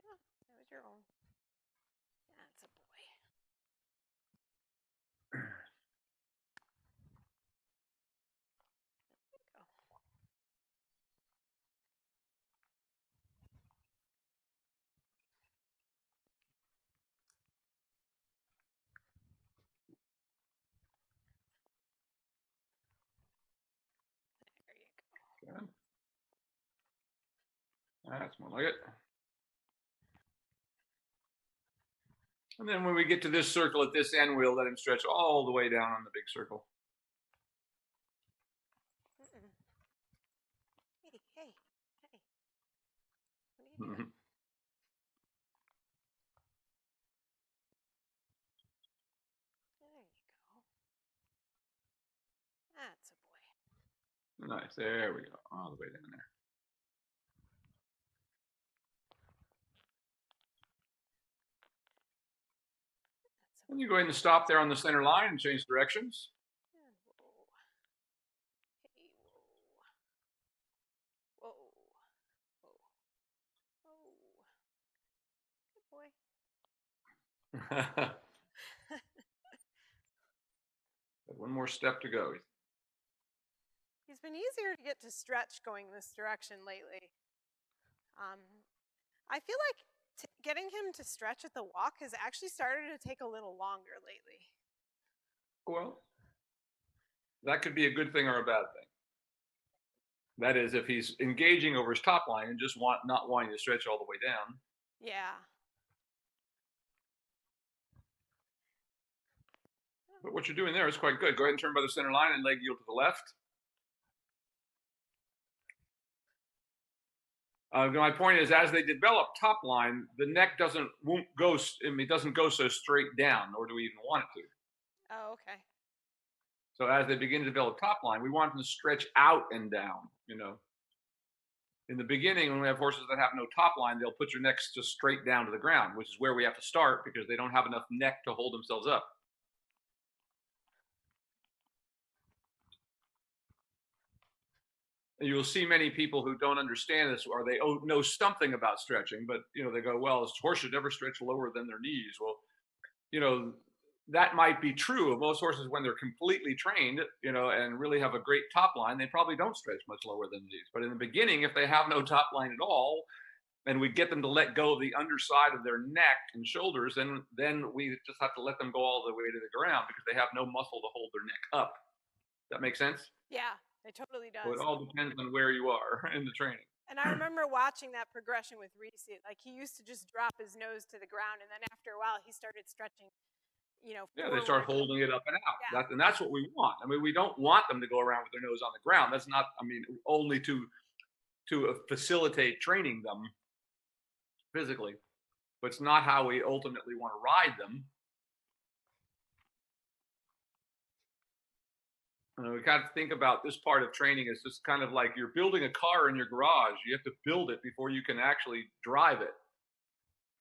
Yeah, that was your own. That's a boy. There you go. There you go. Okay. That's more like it. And then when we get to this circle at this end, we'll let him stretch all the way down on the big circle. Hey, hey, hey. What are you doing? There you go. That's a boy. Nice. There we go. All the way down there. And you go ahead and stop there on the center line and change directions. And whoa. Hey, whoa. Whoa. Whoa. Whoa. Good boy. One more step to go. He's been easier to get to stretch going this direction lately. I feel like getting him to stretch at the walk has actually started to take a little longer lately. Well, that could be a good thing or a bad thing. That is, if he's engaging over his top line and just not wanting to stretch all the way down. Yeah. But what you're doing there is quite good. Go ahead and turn by the center line and leg yield to the left. My point is, as they develop top line, the neck doesn't go so straight down, nor do we even want it to. Oh, okay. So as they begin to develop top line, we want them to stretch out and down. You know, in the beginning, when we have horses that have no top line, they'll put your necks just straight down to the ground, which is where we have to start because they don't have enough neck to hold themselves up. You will see many people who don't understand this, or they know something about stretching, but you know, they go, well, this horse should never stretch lower than their knees. Well, you know, that might be true of most horses when they're completely trained, you know, and really have a great top line. They probably don't stretch much lower than these. But in the beginning, if they have no top line at all, and we get them to let go of the underside of their neck and shoulders, then we just have to let them go all the way to the ground because they have no muscle to hold their neck up. Does that make sense? Yeah. It totally does. So it all depends on where you are in the training. And I remember watching that progression with Reese. Like, he used to just drop his nose to the ground, and then after a while, he started stretching, you know. Yeah, they start holding it up and out. Yeah. And that's what we want. I mean, we don't want them to go around with their nose on the ground. That's not, I mean, only to facilitate training them physically. But it's not how we ultimately want to ride them. We got to think about this part of training as just kind of like you're building a car in your garage. You have to build it before you can actually drive it.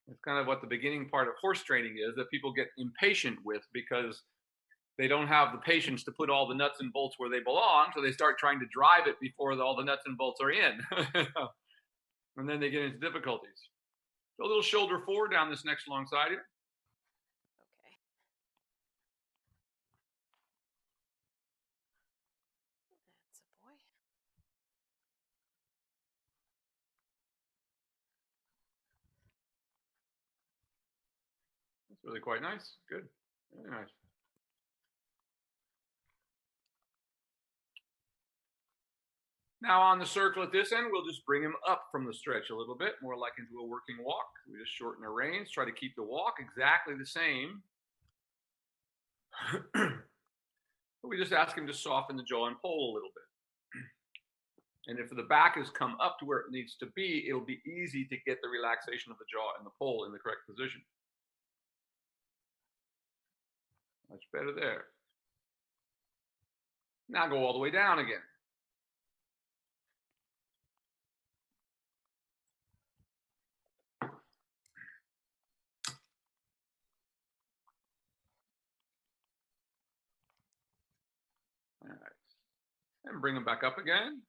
It's kind of what the beginning part of horse training is that people get impatient with because they don't have the patience to put all the nuts and bolts where they belong. So they start trying to drive it before all the nuts and bolts are in. And then they get into difficulties. So a little shoulder forward down this next long side here. Really quite nice. Good. Very nice. Now on the circle at this end, we'll just bring him up from the stretch a little bit, more like into a working walk. We just shorten the reins, try to keep the walk exactly the same. We just ask him to soften the jaw and poll a little bit. And if the back has come up to where it needs to be, it'll be easy to get the relaxation of the jaw and the poll in the correct position. Much better there. Now go all the way down again. All right. And bring them back up again.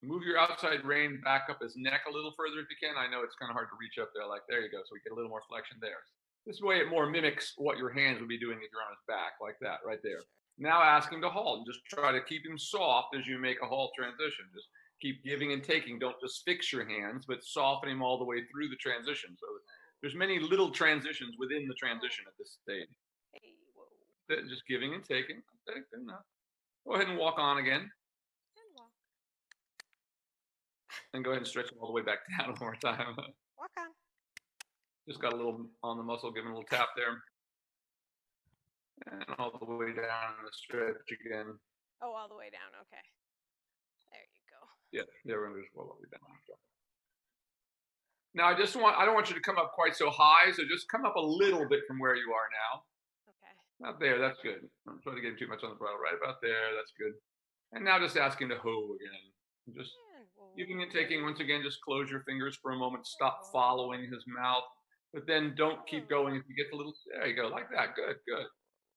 Move your outside rein back up his neck a little further if you can. I know it's kind of hard to reach up there. Like, there you go. So we get a little more flexion there. This way it more mimics what your hands would be doing if you're on his back, like that, right there. Now ask him to halt and just try to keep him soft as you make a halt transition. Just keep giving and taking. Don't just fix your hands, but soften him all the way through the transition. So there's many little transitions within the transition at this stage. Just giving and taking. Okay, good enough. Go ahead and walk on again. And go ahead and stretch it all the way back down one more time. Walk on. Just got a little on the muscle, giving a little tap there. And all the way down the stretch again. Oh, all the way down. Okay. There you go. Yeah, we're going to just roll all the way down. Now, I don't want you to come up quite so high, so just come up a little bit from where you are now. Okay. Not there, that's good. I'm trying to get too much on the bridle. Right about there, that's good. And now just ask him to hoe again. Just giving and taking. Once again, just close your fingers for a moment. Stop following his mouth. But then don't keep going. If you get a little, there you go, like that. Good, good.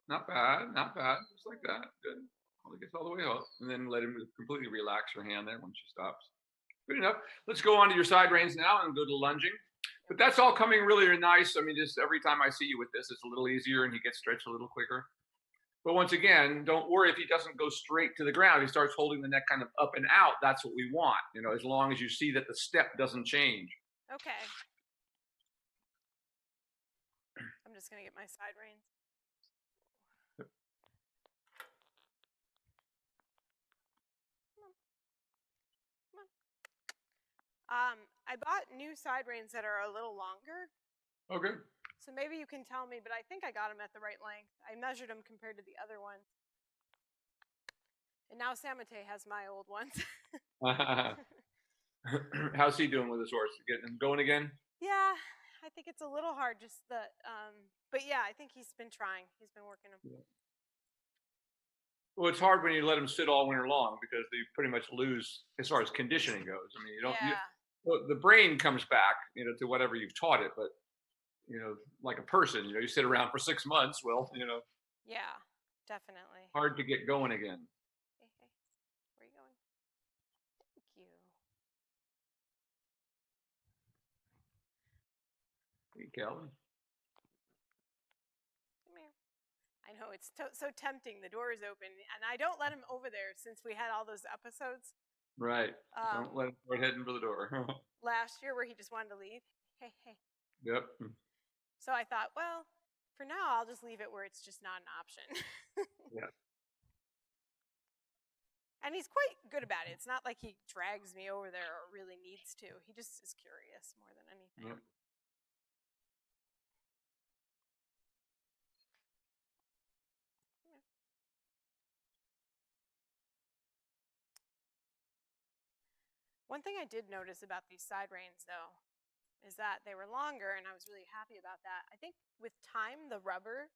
Not bad, not bad. Just like that. Good. Well, it gets all the way up. And then let him completely relax your hand there when she stops. Good enough. Let's go on to your side reins now and go to lunging. But that's all coming really nice. I mean, just every time I see you with this, it's a little easier and he gets stretched a little quicker. But once again, don't worry if he doesn't go straight to the ground. He starts holding the neck kind of up and out. That's what we want, you know, as long as you see that the step doesn't change. Okay. I'm just going to get my side reins. I bought new side reins that are a little longer. Okay. So maybe you can tell me, but I think I got them at the right length. I measured them compared to the other ones. And now Samate has my old ones. How's he doing with his horse? Getting him going again? Yeah, I think it's a little hard, just the, but yeah, I think he's been trying. He's been working them. Yeah. Well, it's hard when you let him sit all winter long because they pretty much lose as far as conditioning goes. I mean, you don't. Yeah. Well, the brain comes back, to whatever you've taught it, but like a person, you sit around for 6 months. Well, Yeah, definitely. hard to get going again. Hey, where are you going? Thank you. Hey, Calvin. Come here. I know it's so tempting. The door is open, and I don't let him over there since we had all those episodes. Right. Don't let him start heading for the door. Last year, where he just wanted to leave. Hey. Yep. So I thought, well, for now, I'll just leave it where it's just not an option. Yeah. And he's quite good about it. It's not like he drags me over there or really needs to. He just is curious more than anything. Yep. One thing I did notice about these side reins, though, is that they were longer, and I was really happy about that. I think with time, the rubber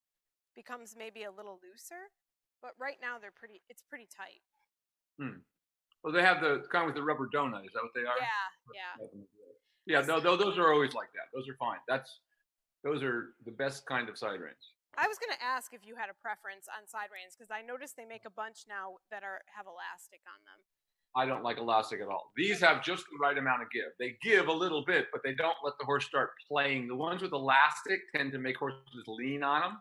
becomes maybe a little looser, but right now it's pretty tight. Well, they have the kind with the rubber donut. Is that what they are? Yeah. Yeah, no, those are always like that. Those are fine. Those are the best kind of side reins. I was going to ask if you had a preference on side reins because I noticed they make a bunch now that have elastic on them. I don't like elastic at all. These have just the right amount of give. They give a little bit, but they don't let the horse start playing. The ones with elastic tend to make horses lean on them.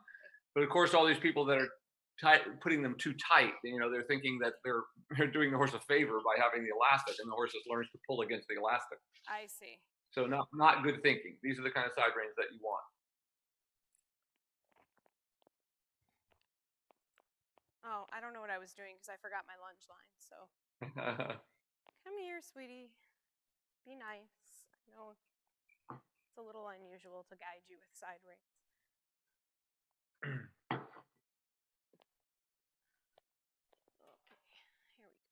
But of course, all these people that are putting them too tight, they're thinking that they're doing the horse a favor by having the elastic, and the horse just learns to pull against the elastic. I see. So not good thinking. These are the kind of side reins that you want. Oh, I don't know what I was doing because I forgot my lunge line. So come here, sweetie. Be nice. I know it's a little unusual to guide you with side reins. Okay, here we go.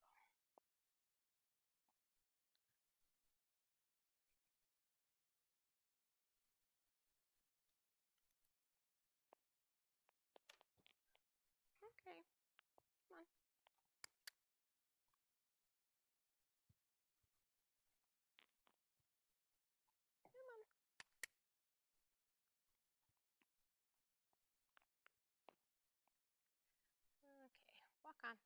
Okay, come on. Come on. Okay, walk on.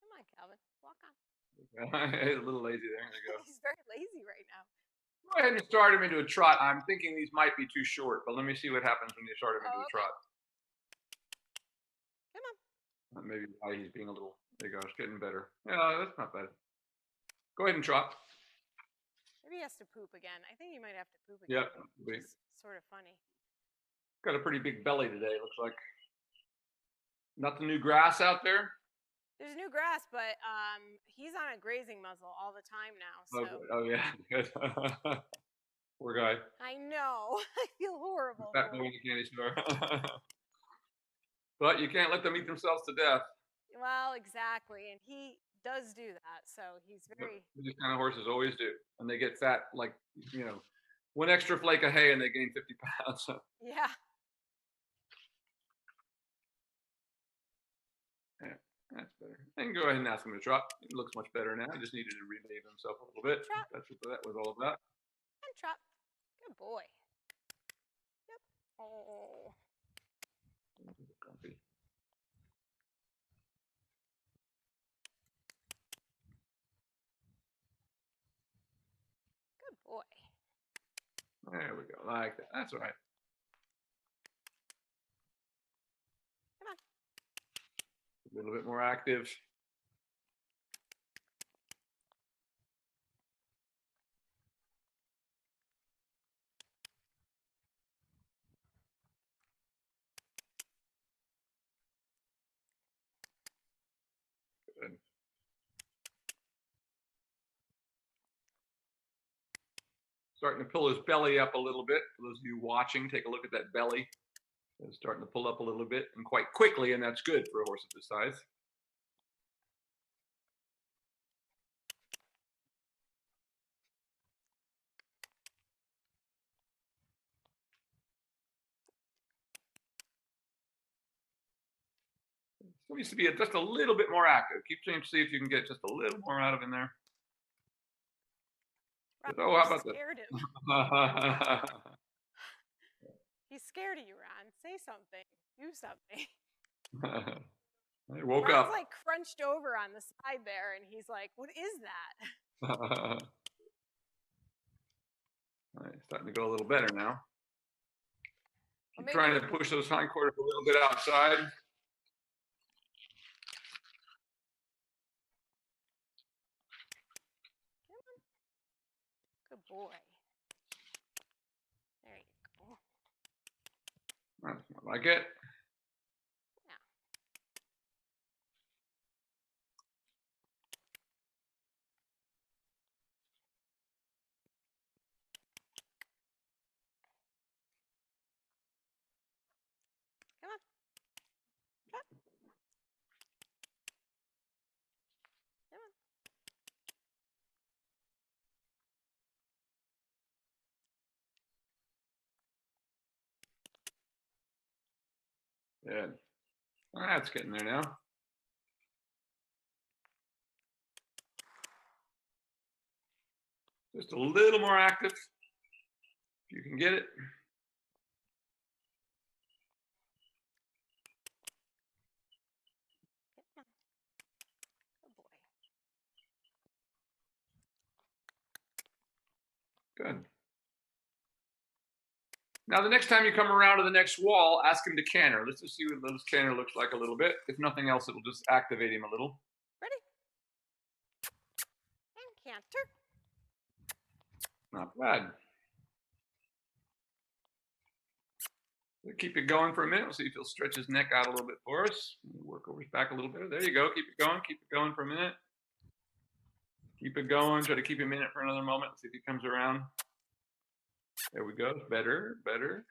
Come on, Calvin. Walk on. He's a little lazy there. There you go. He's very lazy right now. Go ahead and start him into a trot. I'm thinking these might be too short, but let me see what happens when you start him into a trot. Come on. Maybe why he's being a little. There you go. It's getting better. Yeah, that's not bad. Go ahead and trot. Maybe he has to poop again. I think he might have to poop again. Yeah. It's sort of funny. Got a pretty big belly today, looks like. Not the new grass out there? There's new grass, but he's on a grazing muzzle all the time now. So. Oh yeah. Poor guy. I know. I feel horrible. Fat boy in the candy store. But you can't let them eat themselves to death. Well, exactly. And he does do that. So he's very. These kind of horses always do. And they get fat, like, one extra flake of hay and they gain 50 pounds. Yeah. That's better. And go ahead and ask him to trot. It looks much better now. He just needed to relieve himself a little bit. Trot. That's what that was all about. And trot. Good boy. Yep. Oh. Good boy. There we go, like that. That's right. Come on. A little bit more active. Good. Starting to pull his belly up a little bit. For those of you watching, take a look at that belly. It's starting to pull up a little bit and quite quickly, and that's good for a horse of this size. Still needs to be just a little bit more active. Keep trying to see if you can get just a little more out of him there. Ron, Oh, how about scared him. that? He's scared of you, Ron. Say something. Do something. He woke Ron's up. like crunched over on the side there, and he's like, "What is that?" All right, starting to go a little better now. Keep trying to push those hindquarters a little bit outside. Good boy. There you go. That's more like it. Yeah. Come on. Trot. Come on. Good. That's getting there now. Just a little more active, if you can get it. Good boy. Good. Now, the next time you come around to the next wall, ask him to canter. Let's just see what this canter looks like a little bit. If nothing else, it'll just activate him a little. Ready? And canter. Not bad. We'll keep it going for a minute. We'll see if he'll stretch his neck out a little bit for us. Work over his back a little bit. There you go. Keep it going. Keep it going for a minute. Keep it going. Try to keep him in it for another moment. See if he comes around. There we go. Better, better.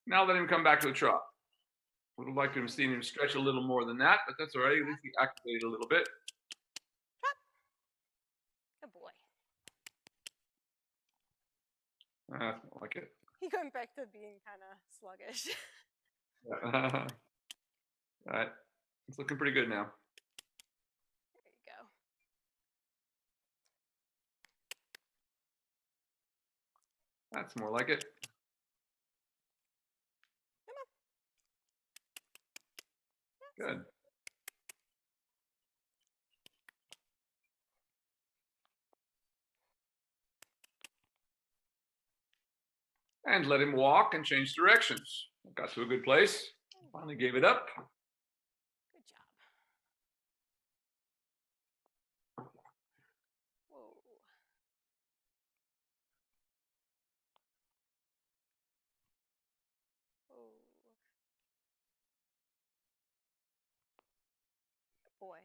Now let him come back to the trot. Would have liked to have seen him stretch a little more than that, but that's all right. At least he activated a little bit. Trot. Good boy. That's more like it. He went back to being kind of sluggish. All right. It's looking pretty good now. There you go. That's more like it. Come on. Good. And let him walk and change directions. Got to a good place. Finally gave it up. Good job. Whoa. Whoa. Good boy.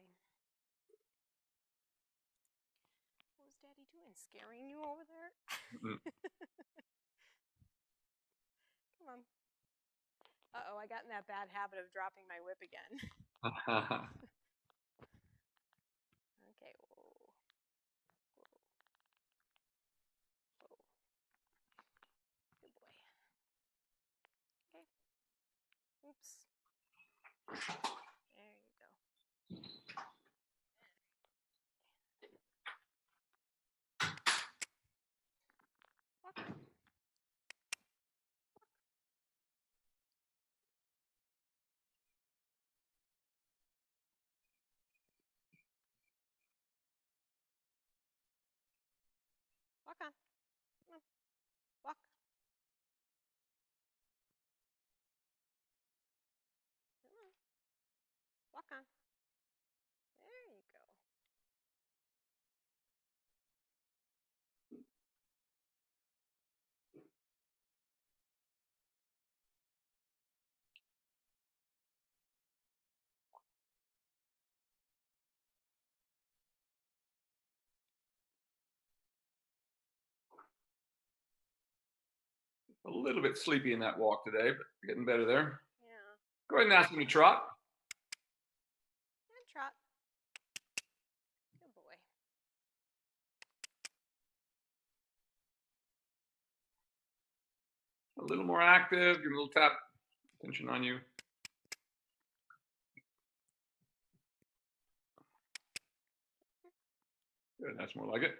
What was Daddy doing? Scaring you over there? Come on. Uh-oh, I got in that bad habit of dropping my whip again. Okay. Whoa. Whoa. Whoa. Good boy. Okay. Oops. There you go. Walk on. Come on. Walk. Come on. Walk on. There you go. A little bit sleepy in that walk today, but getting better there. Yeah. Go ahead and ask him to trot. And trot. Good boy. A little more active. Give him a little tap. Attention on you. Good. That's more like it.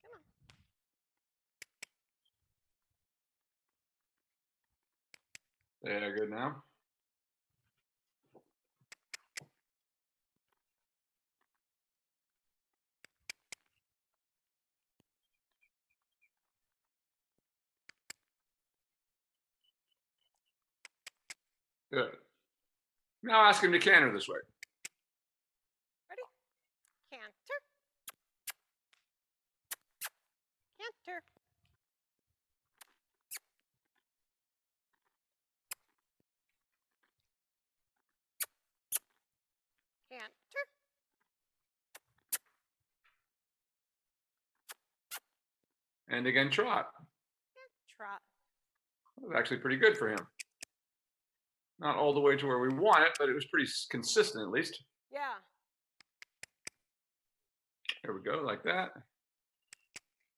Come on. There, good now. Good. Now ask him to canter this way. Ready? Canter. Canter. Canter. And again, trot. And trot. That was actually pretty good for him. Not all the way to where we want it, but it was pretty consistent at least. Yeah. There we go, like that.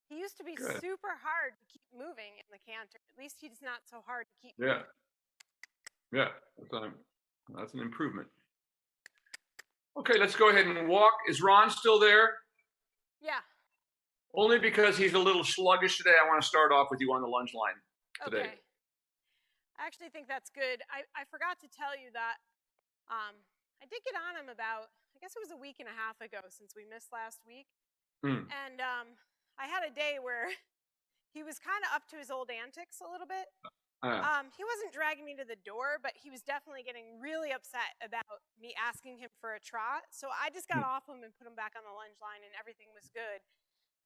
He used to be Good. super hard to keep moving in the canter. At least he's not so hard to keep Yeah. moving. Yeah, that's an improvement. Okay, let's go ahead and walk. Is Ron still there? Yeah. Only because he's a little sluggish today, I want to start off with you on the lunge line today. Okay. I actually think that's good. I forgot to tell you that I did get on him about, I guess it was a week and a half ago since we missed last week. And I had a day where he was kind of up to his old antics a little bit. He wasn't dragging me to the door, but he was definitely getting really upset about me asking him for a trot. So I just got off him and put him back on the lunge line and everything was good.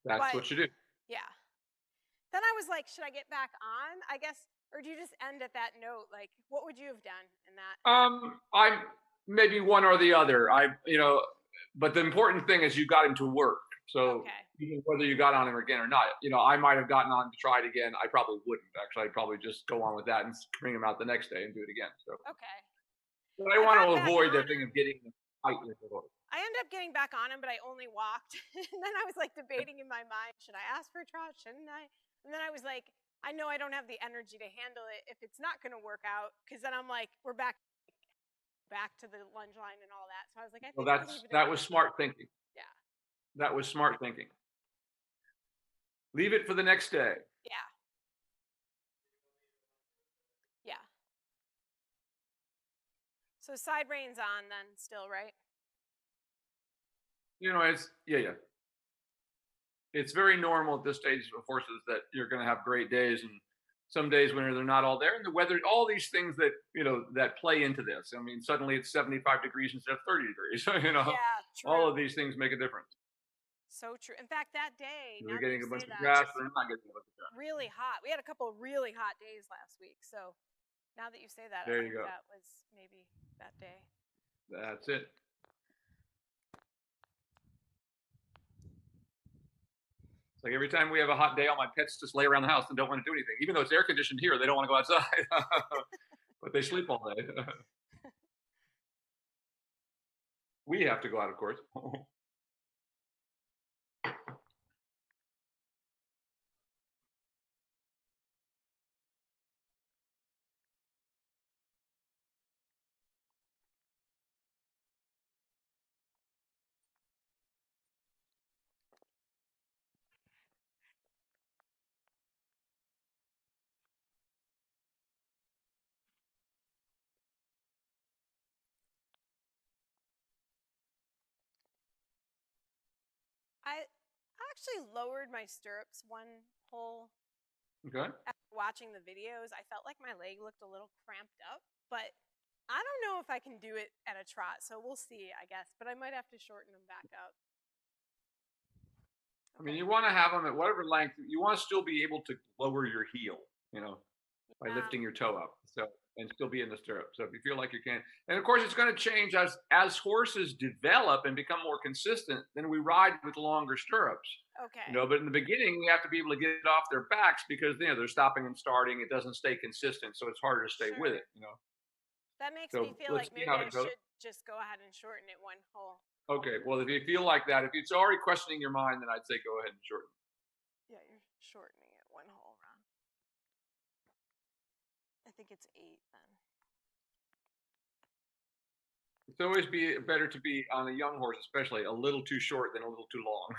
That's what you do. Yeah. Then I was like, should I get back on? I guess, or do you just end at that note? Like, what would you have done in that? I'm maybe one or the other. But the important thing is you got him to work. So even whether you got on him again or not, I might have gotten on to try it again. I probably wouldn't actually. I'd probably just go on with that and bring him out the next day and do it again. So okay. But I want to avoid the thing of getting tight with the horse. I ended up getting back on him, but I only walked. And then I was like debating in my mind, should I ask for a trot? Shouldn't I? And then I was like, I know I don't have the energy to handle it if it's not going to work out, because then I'm like, we're back to the lunge line and all that. So I was like, I think that was smart thinking. Yeah. That was smart thinking. Leave it for the next day. Yeah. Yeah. So side reins on then still, right? It's very normal at this stage of horses that you're going to have great days and some days when they're not all there, and the weather, all these things that that play into this. I mean, suddenly it's 75 degrees instead of 30 degrees. Yeah, true. All of these things make a difference. So true. In fact, that day, we're getting a bunch of grass, or not getting a bunch of grass. Really hot. We had a couple of really hot days last week. So now that you say that, there I you think go. that was maybe that day. That's it. It's like every time we have a hot day, all my pets just lay around the house and don't want to do anything. Even though it's air conditioned here, they don't want to go outside. But they sleep all day. We have to go out, of course. I actually lowered my stirrups one hole. Okay. After watching the videos, I felt like my leg looked a little cramped up, but I don't know if I can do it at a trot, so we'll see, I guess. But I might have to shorten them back up. I mean, you want to have them at whatever length. You want to still be able to lower your heel, by lifting your toe up, and still be in the stirrup. So if you feel like you can, and of course it's going to change as horses develop and become more consistent. Then we ride with longer stirrups. Okay. But in the beginning, we have to be able to get it off their backs because they're stopping and starting. It doesn't stay consistent, so it's harder to stay with it. That makes So me feel let's like see maybe how I it goes. should just go ahead and shorten it one hole. Okay, well, if you feel like that, if it's already questioning your mind, then I'd say go ahead and shorten. Yeah, you're shortening it one hole, Ron. I think it's 8 then. It's always better to be on a young horse, especially a little too short than a little too long.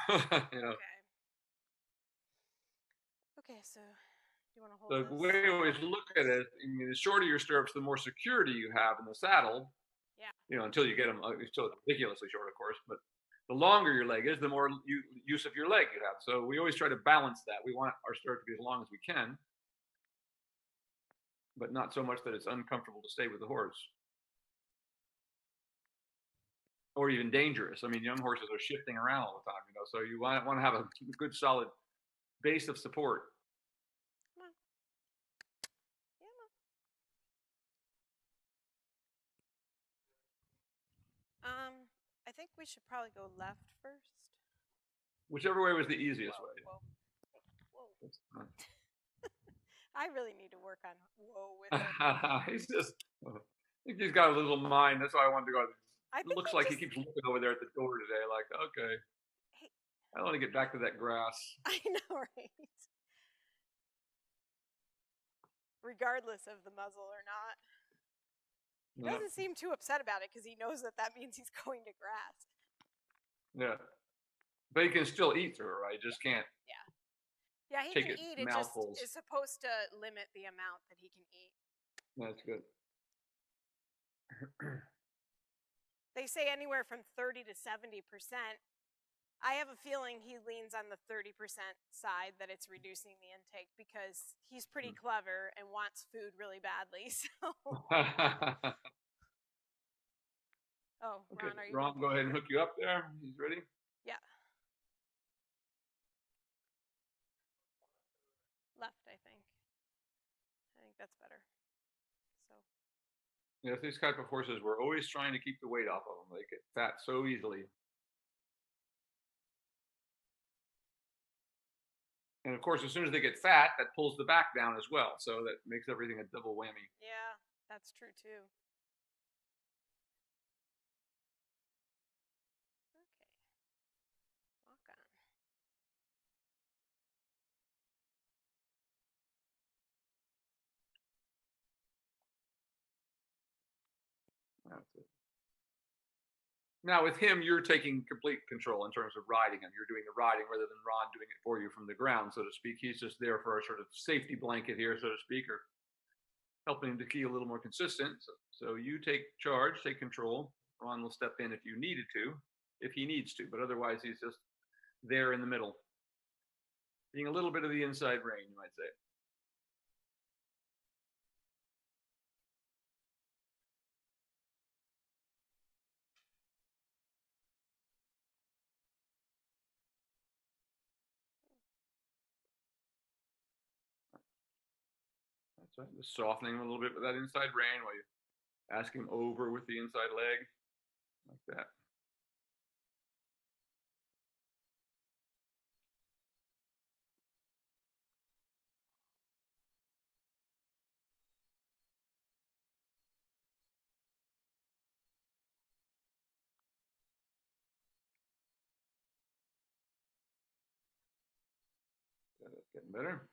Okay, so you want to hold The this? way I always look at it, the shorter your stirrups, the more security you have in the saddle. Yeah. Until you get them, still ridiculously short, of course, but the longer your leg is, the more use of your leg you have. So we always try to balance that. We want our stirrup to be as long as we can, but not so much that it's uncomfortable to stay with the horse. Or even dangerous. I mean, young horses are shifting around all the time, so you want to have a good, solid base of support. Come on. Yeah. I think we should probably go left first. Whichever way was the easiest way. Whoa. I really need to work on whoa with it. I think he's got a little mind. That's why I wanted to go. It looks like he keeps looking over there at the door today, like, okay. Hey. I want to get back to that grass. I know, right? Regardless of the muzzle or not. He doesn't seem too upset about it because he knows that means he's going to grass. Yeah. But he can still eat through it, right? He just can't. Yeah, he can eat. It just is supposed to limit the amount that he can eat. That's good. They say anywhere from 30 to 70%. I have a feeling he leans on the 30% side that it's reducing the intake because he's pretty clever and wants food really badly. So. Oh, okay. Ron, are you? Ron, go ahead and hook you up there. He's ready? Yeah. Left, I think. I think that's better. So. Yeah, these type of horses, we're always trying to keep the weight off of them. They get fat so easily. And of course, as soon as they get fat, that pulls the back down as well. So that makes everything a double whammy. Yeah, that's true too. Okay. Walk on. That's it. Now with him, you're taking complete control in terms of riding him. You're doing the riding rather than Ron doing it for you from the ground, so to speak. He's just there for a sort of safety blanket here, so to speak, or helping him to keep a little more consistent. So you take charge, take control. Ron will step in if you needed to, if he needs to, but otherwise he's just there in the middle, being a little bit of the inside rein, you might say. That's right. Just softening him a little bit with that inside rein while you ask him over with the inside leg, like that. That's getting better.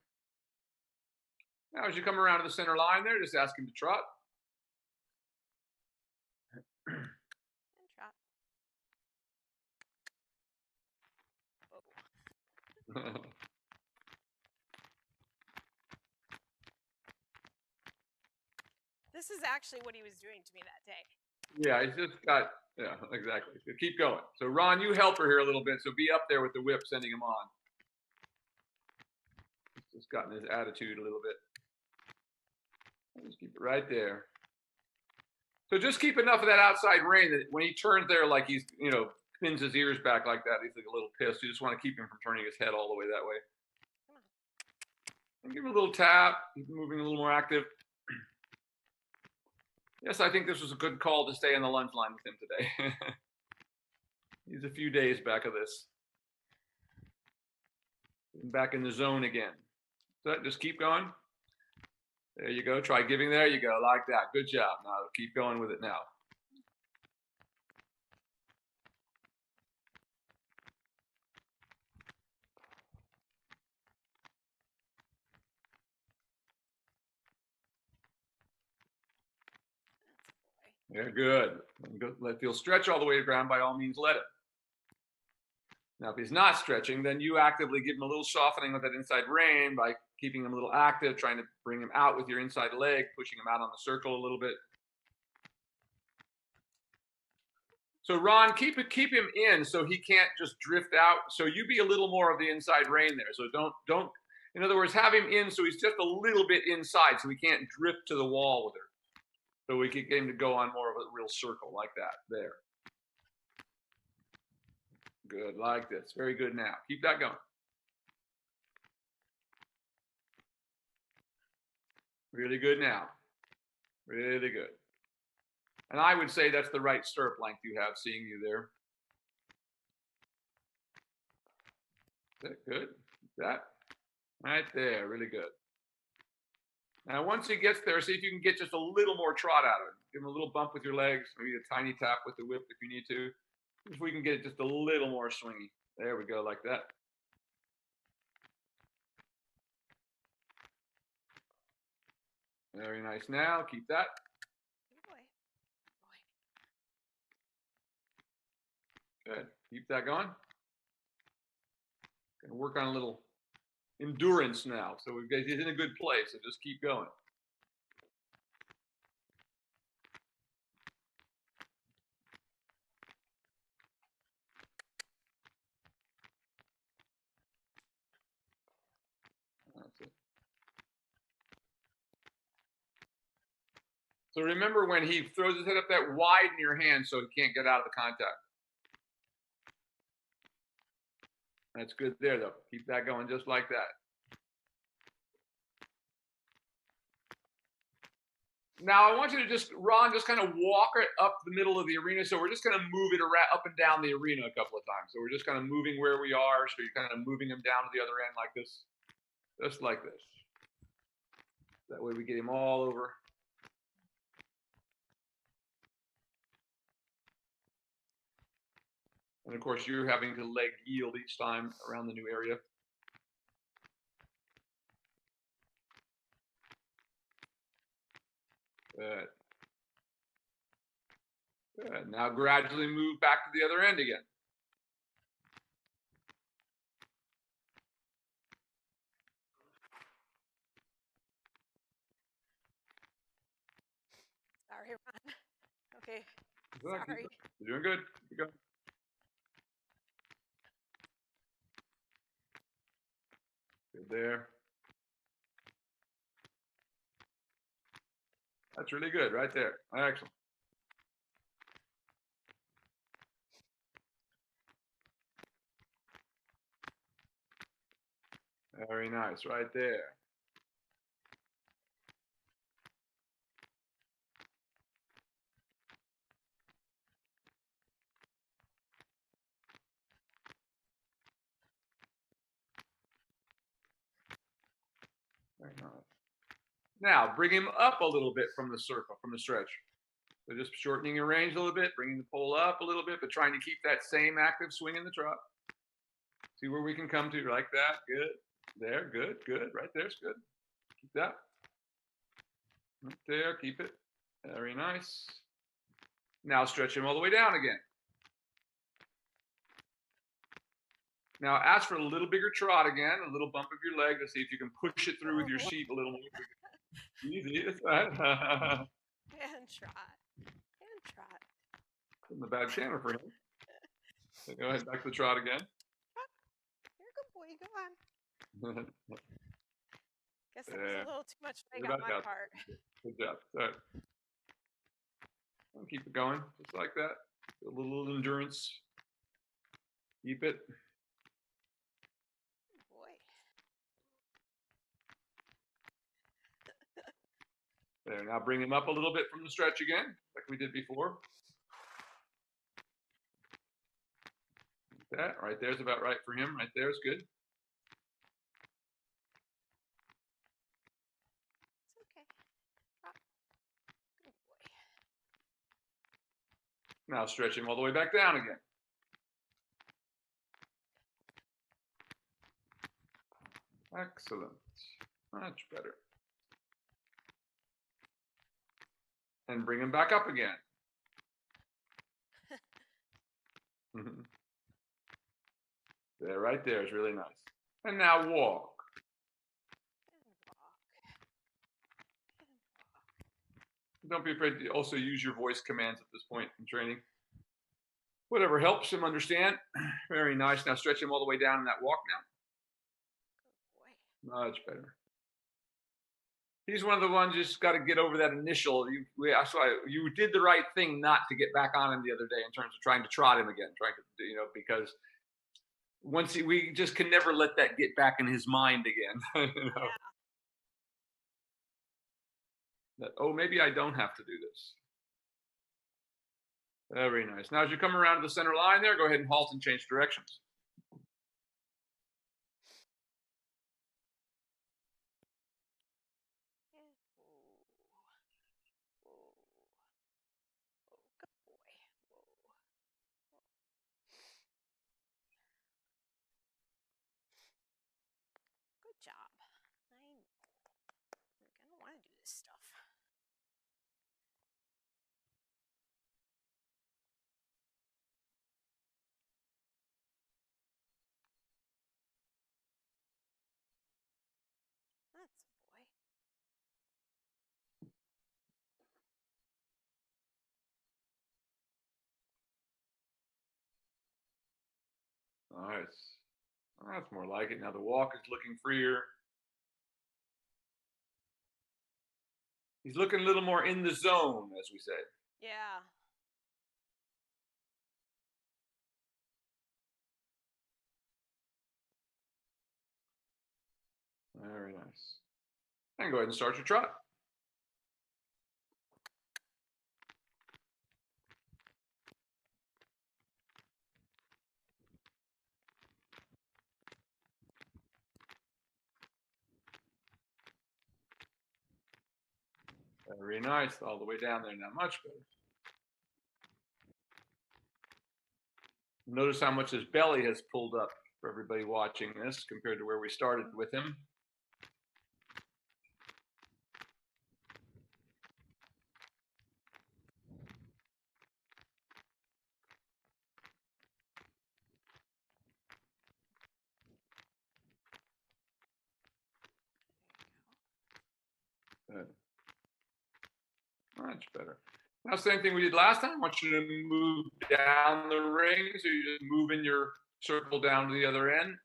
Now, as you come around to the center line there, just ask him to trot. And trot. Whoa. This is actually what he was doing to me that day. Yeah, he's just got Yeah, exactly. So keep going. So Ron, you help her here a little bit. So be up there with the whip, sending him on. Just gotten his attitude a little bit. Just keep it right there. So just keep enough of that outside rein that when he turns there, like he's, pins his ears back like that, he's like a little pissed. You just want to keep him from turning his head all the way that way. And give him a little tap, keep him moving a little more active. Yes, I think this was a good call to stay on the lunge line with him today. He's a few days back of this. Back in the zone again. So just keep going. There you go. Try giving. There you go. Like that. Good job. Now keep going with it now. Yeah, good. If he'll stretch all the way to the ground, by all means, let him. Now, if he's not stretching, then you actively give him a little softening with that inside rein by keeping him a little active, trying to bring him out with your inside leg, pushing him out on the circle a little bit. So Ron, keep him in so he can't just drift out. So you be a little more of the inside rein there. So don't. In other words, have him in so he's just a little bit inside, so he can't drift to the wall with her. So we can get him to go on more of a real circle like that. There. Good, like this. Very good now. Keep that going. Really good now. Really good. And I would say that's the right stirrup length you have, seeing you there. Good. That. Right there. Really good. Now, once he gets there, see if you can get just a little more trot out of it. Give him a little bump with your legs, maybe a tiny tap with the whip if you need to. If we can get it just a little more swingy. There we go, like that. Very nice. Now, keep that. Good. Keep that going. Gonna work on a little endurance now. So he's in a good place. So just keep going. That's it. So remember when he throws his head up, that widen your hand so he can't get out of the contact. That's good there, though. Keep that going just like that. Now, I want you to Ron, just kind of walk it up the middle of the arena. So we're just going to move it around, up and down the arena a couple of times. So we're just kind of moving where we are. So you're kind of moving him down to the other end like this. Just like this. That way we get him all over. And of course, you're having to leg yield each time around the new area. Good. Good. Now gradually move back to the other end again. Sorry, Ron. Okay. Good. Sorry. You're doing good. Keep going. Good there. That's really good right there. Excellent. Very nice right there. Very nice. Now bring him up a little bit from the circle, from the stretch. So just shortening your range a little bit, bringing the pole up a little bit, but trying to keep that same active swing in the trot. See where we can come to like that. Good. There. Good. Good. Right there's good. Keep that. Right there. Keep it. Very nice. Now stretch him all the way down again. Now ask for a little bigger trot again, a little bump of your leg to see if you can push it through with your seat a little more. Easy. That's right. And trot. And trot. in the bad channel for him. Okay, go ahead, back to the trot again. You're a good boy. Go on. Guess that was Yeah. a little too much leg on my part. Good job. All right. I'll keep it going, just like that. A little endurance. Keep it. Boy. There, now bring him up a little bit from the stretch again, like we did before. Like that, right there's about right for him. Right there is good. It's okay. Drop. Good boy. Now stretch him all the way back down again. Excellent. Much better. And bring him back up again. There, right there is really nice. And now walk. Don't be afraid to also use your voice commands at this point in training. Whatever helps him understand. Very nice. Now stretch him all the way down in that walk now. Much better. He's one of the ones just got to get over that initial. That's why you did the right thing not to get back on him the other day in terms of trying to trot him again, because once we just can never let that get back in his mind again. Yeah. That, oh, maybe I don't have to do this. Very nice. Now, as you come around to the center line there, go ahead and halt and change directions. Good job. I don't want to do this stuff. That's a boy. Nice. That's more like it. Now the walk is looking freer. He's looking a little more in the zone, as we say. Yeah. Very nice. And go ahead and start your trot. Very nice. All the way down there now. Much better. Notice how much his belly has pulled up for everybody watching this compared to where we started with him. Good. Much better. Now, same thing we did last time. I want you to move down the ring. So you just move in your circle down to the other end.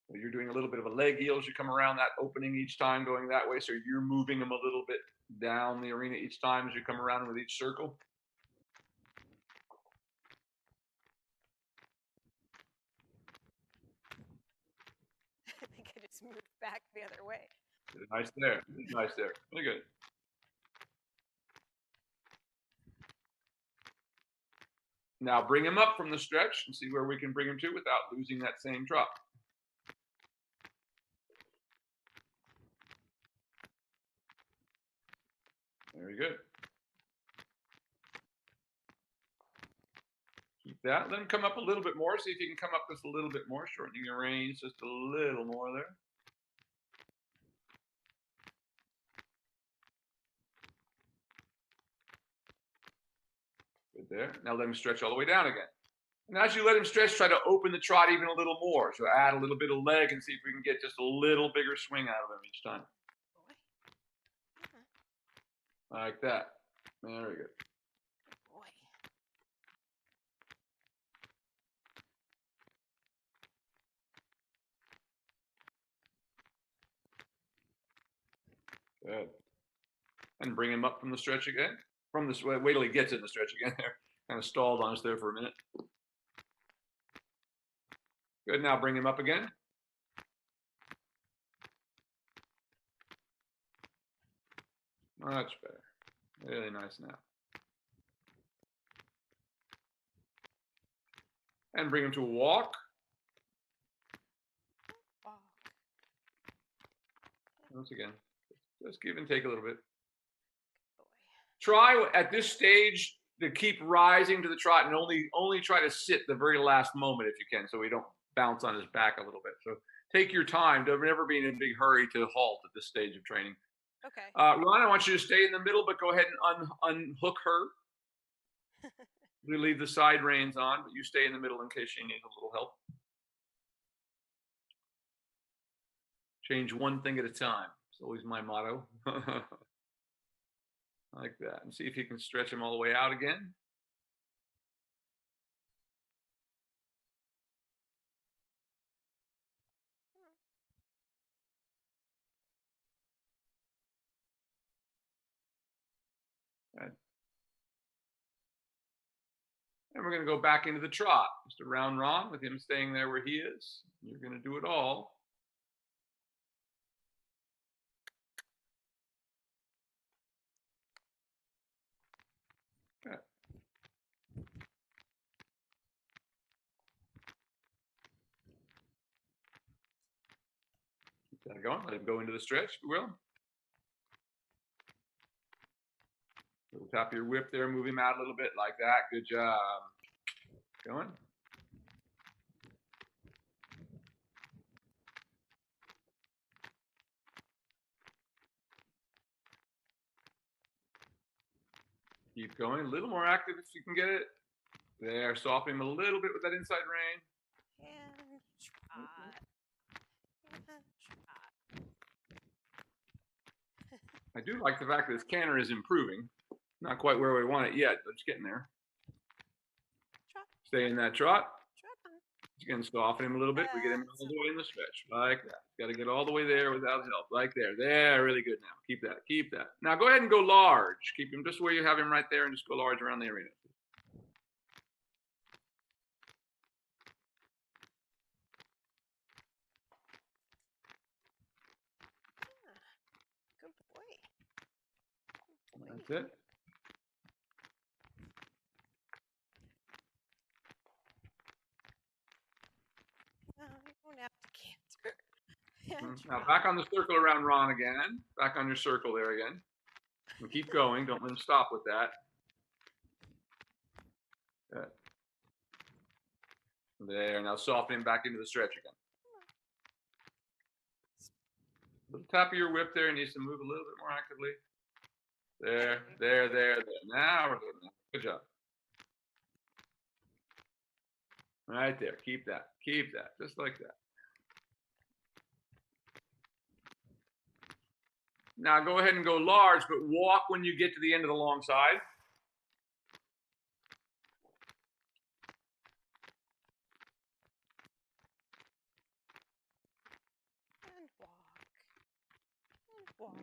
So you're doing a little bit of a leg heel as you come around that opening each time going that way. So you're moving them a little bit down the arena each time as you come around with each circle. I think I just moved back the other way. Nice there. Nice there. Really good. Now bring him up from the stretch and see where we can bring him to without losing that same drop. Very good. Keep that. Let him come up a little bit more. See if you can come up just a little bit more, shortening your range just a little more there. Good there. Now let him stretch all the way down again. And as you let him stretch, try to open the trot even a little more. So add a little bit of leg and see if we can get just a little bigger swing out of him each time. Like that. Very good. Boy. Good. And bring him up from the stretch again. From this way, wait till he gets in the stretch again there. Kind of stalled on us there for a minute. Good, now bring him up again. Much better. Really nice now. And bring him to a walk. Walk. Once again, just give and take a little bit. Boy. Try at this stage to keep rising to the trot and only try to sit the very last moment if you can, so we don't bounce on his back a little bit. So take your time. Don't never be in a big hurry to halt at this stage of training. Okay. Ron, I want you to stay in the middle, but go ahead and unhook her. We leave the side reins on, but you stay in the middle in case she needs a little help. Change one thing at a time. It's always my motto. Like that. And see if you can stretch him all the way out again. Good. And we're going to go back into the trot. Just around Ron with him staying there where he is. You're going to do it all. Good. Keep that going. Let him go into the stretch, if you will. Little tap of your whip there, move him out a little bit like that. Good job. Going. Keep going. A little more active if you can get it. There, soften him a little bit with that inside rein. And trot. And trot. I do like the fact that his canter is improving. Not quite where we want it yet, but it's getting there. Trot. Stay in that trot. Trot on. Again, soften him a little bit. We get him all the way in the stretch, like that. Got to get all the way there without help, like there. There, really good now. Keep that, keep that. Now go ahead and go large. Keep him just where you have him right there and just go large around the arena. Good boy. Good boy. That's it. No, you don't have to canter. And Now trot. back on the circle around Ron again. Back on your circle there again. And keep going. Don't let him stop with that. Good. There. Now soften him back into the stretch again. Little tap of your whip there. Needs to move a little bit more actively. There, there, there, there. Now we're good. Good job. Right there. Keep that. Keep that. Just like that. Now go ahead and go large, but walk when you get to the end of the long side. And walk.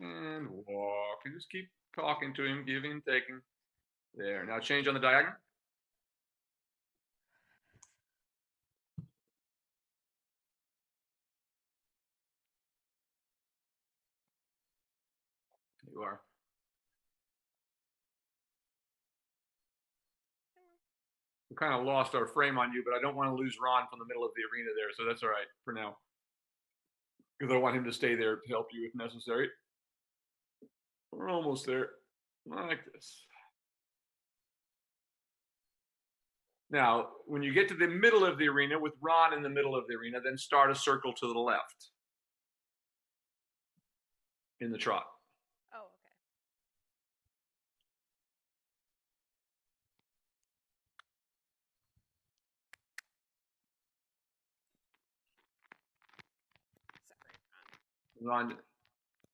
And walk. And walk. And just keep talking to him, giving and taking. There. Now change on the diagonal. You are. We kind of lost our frame on you, but I don't want to lose Ron from the middle of the arena there, so that's all right for now. Because I want him to stay there to help you if necessary. We're almost there. Like this. Now, when you get to the middle of the arena, with Ron in the middle of the arena, then start a circle to the left in the trot. Oh, okay. Sorry, Ron,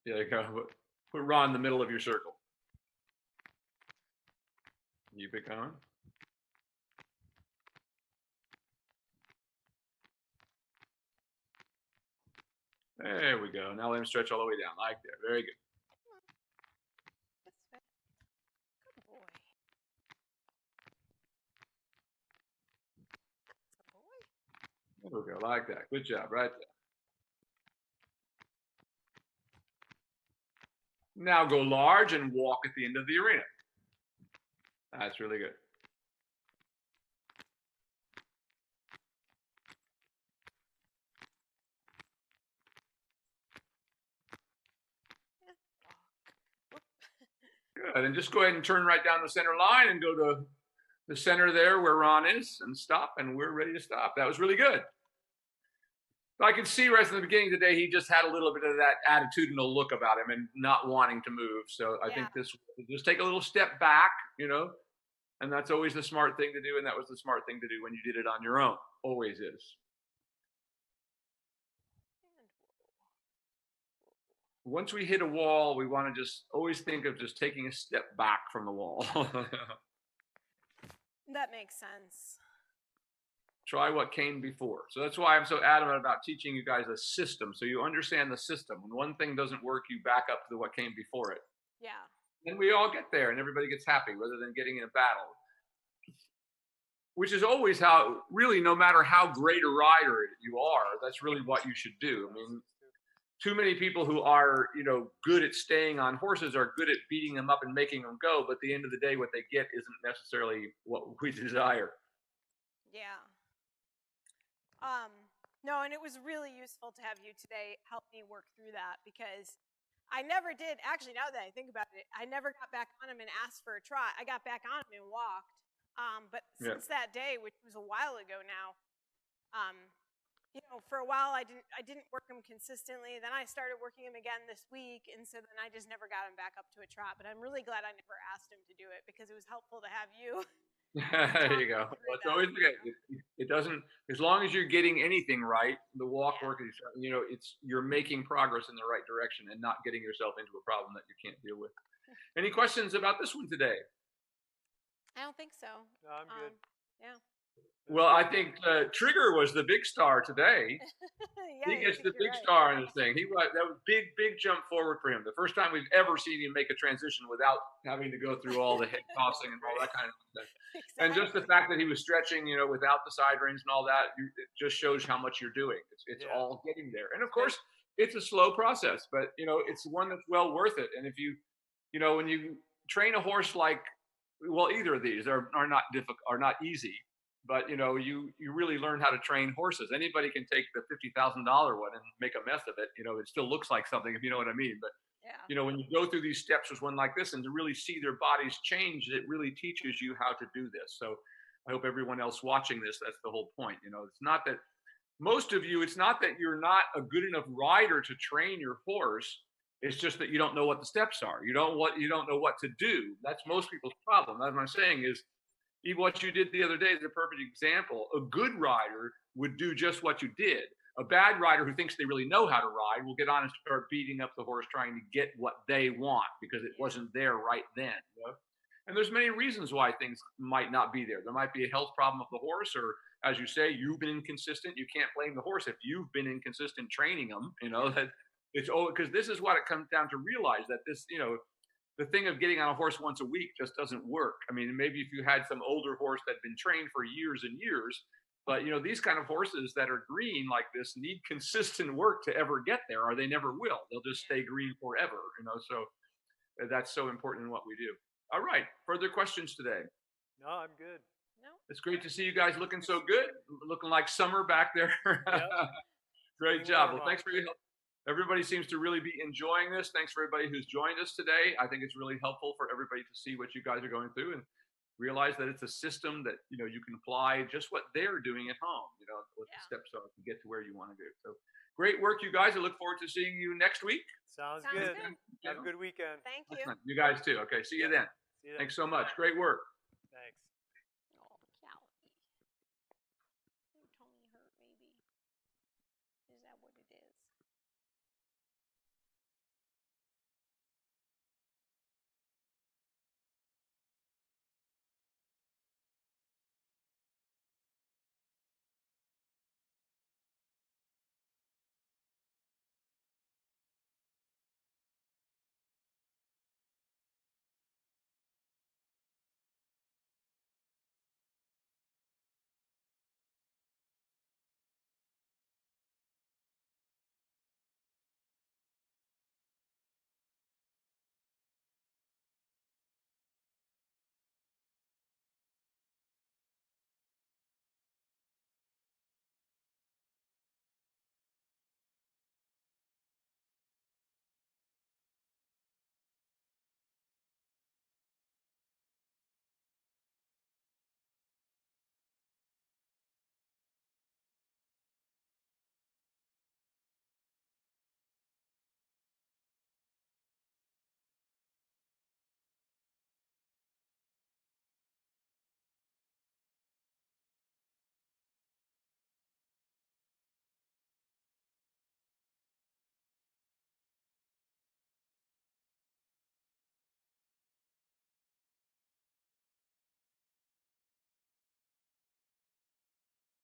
yeah, you go. Put Ron in the middle of your circle. Keep it going. There we go. Now let him stretch all the way down, like there. Very good. Okay, I like that. Good job, right there. Now go large and walk at the end of the arena. That's really good. Good, and just go ahead and turn right down the center line and go to the center there where Ron is and stop, and we're ready to stop. That was really good. I could see right from the beginning today, he just had a little bit of that attitudinal look about him and not wanting to move. So I think this, just take a little step back, you know, and that's always the smart thing to do. And that was the smart thing to do when you did it on your own. Always is. Once we hit a wall, we want to just always think of just taking a step back from the wall. That makes sense. Try what came before. So that's why I'm so adamant about teaching you guys a system, so you understand the system. When one thing doesn't work, you back up to what came before it. Yeah. And we all get there and everybody gets happy rather than getting in a battle. Which is always how, really, no matter how great a rider you are, that's really what you should do. I mean, too many people who are, you know, good at staying on horses are good at beating them up and making them go, but at the end of the day, what they get isn't necessarily what we desire. Yeah. No, and it was really useful to have you today help me work through that, because I never did, actually, now that I think about it, I never got back on him and asked for a trot. I got back on him and walked. But since that day, which was a while ago now, you know, for a while I didn't work him consistently. Then I started working him again this week, and so then I just never got him back up to a trot. But I'm really glad I never asked him to do it, because it was helpful to have you. There you go. Well, it's always good. It doesn't, as long as you're getting anything right, the walk work is, you know, you're making progress in the right direction and not getting yourself into a problem that you can't deal with. Any questions about this one today? I don't think so. No, I'm good. Yeah. Well, I think Trigger was the big star today. Yeah, he gets the big star in this thing. That was big jump forward for him. The first time we've ever seen him make a transition without having to go through all the head tossing and all that kind of thing. Exactly. And just the fact that he was stretching, you know, without the side reins and all that, it just shows how much you're doing. It's all getting there. And of course, it's a slow process, but you know, it's one that's well worth it. And if you know, when you train a horse like, well, either of these are not difficult, are not easy. But you know, you really learn how to train horses. Anybody can take the $50,000 one and make a mess of it. You know, it still looks like something, if you know what I mean. But you know, when you go through these steps with one like this and to really see their bodies change, it really teaches you how to do this. So I hope everyone else watching this, that's the whole point. You know, it's not that most of you, it's not that you're not a good enough rider to train your horse. It's just that you don't know what the steps are. You don't know what to do. That's most people's problem. That's what I'm saying is, even what you did the other day is a perfect example. A good rider would do just what you did. A bad rider who thinks they really know how to ride will get on and start beating up the horse trying to get what they want because it wasn't there right then. You know? And there's many reasons why things might not be there. There might be a health problem of the horse, or as you say, you've been inconsistent. You can't blame the horse if you've been inconsistent training them. You know, that it's because this is what it comes down to, realize that this, you know, the thing of getting on a horse once a week just doesn't work. I mean, maybe if you had some older horse that had been trained for years and years, but you know, these kind of horses that are green like this need consistent work to ever get there, or they never will. They'll just stay green forever, you know, so that's so important in what we do. All right, further questions today? No, I'm good. No. It's great to see you guys looking so good, looking like summer back there. Yep. Great job. Well, thanks for your help. Everybody seems to really be enjoying this. Thanks for everybody who's joined us today. I think it's really helpful for everybody to see what you guys are going through and realize that it's a system that, you know, you can apply just what they're doing at home, you know, what the steps are to get to where you want to go. So great work, you guys. I look forward to seeing you next week. Sounds good. Have a good weekend. Thank you. You guys too. Okay, see you then. See you then. Thanks so much. Great work.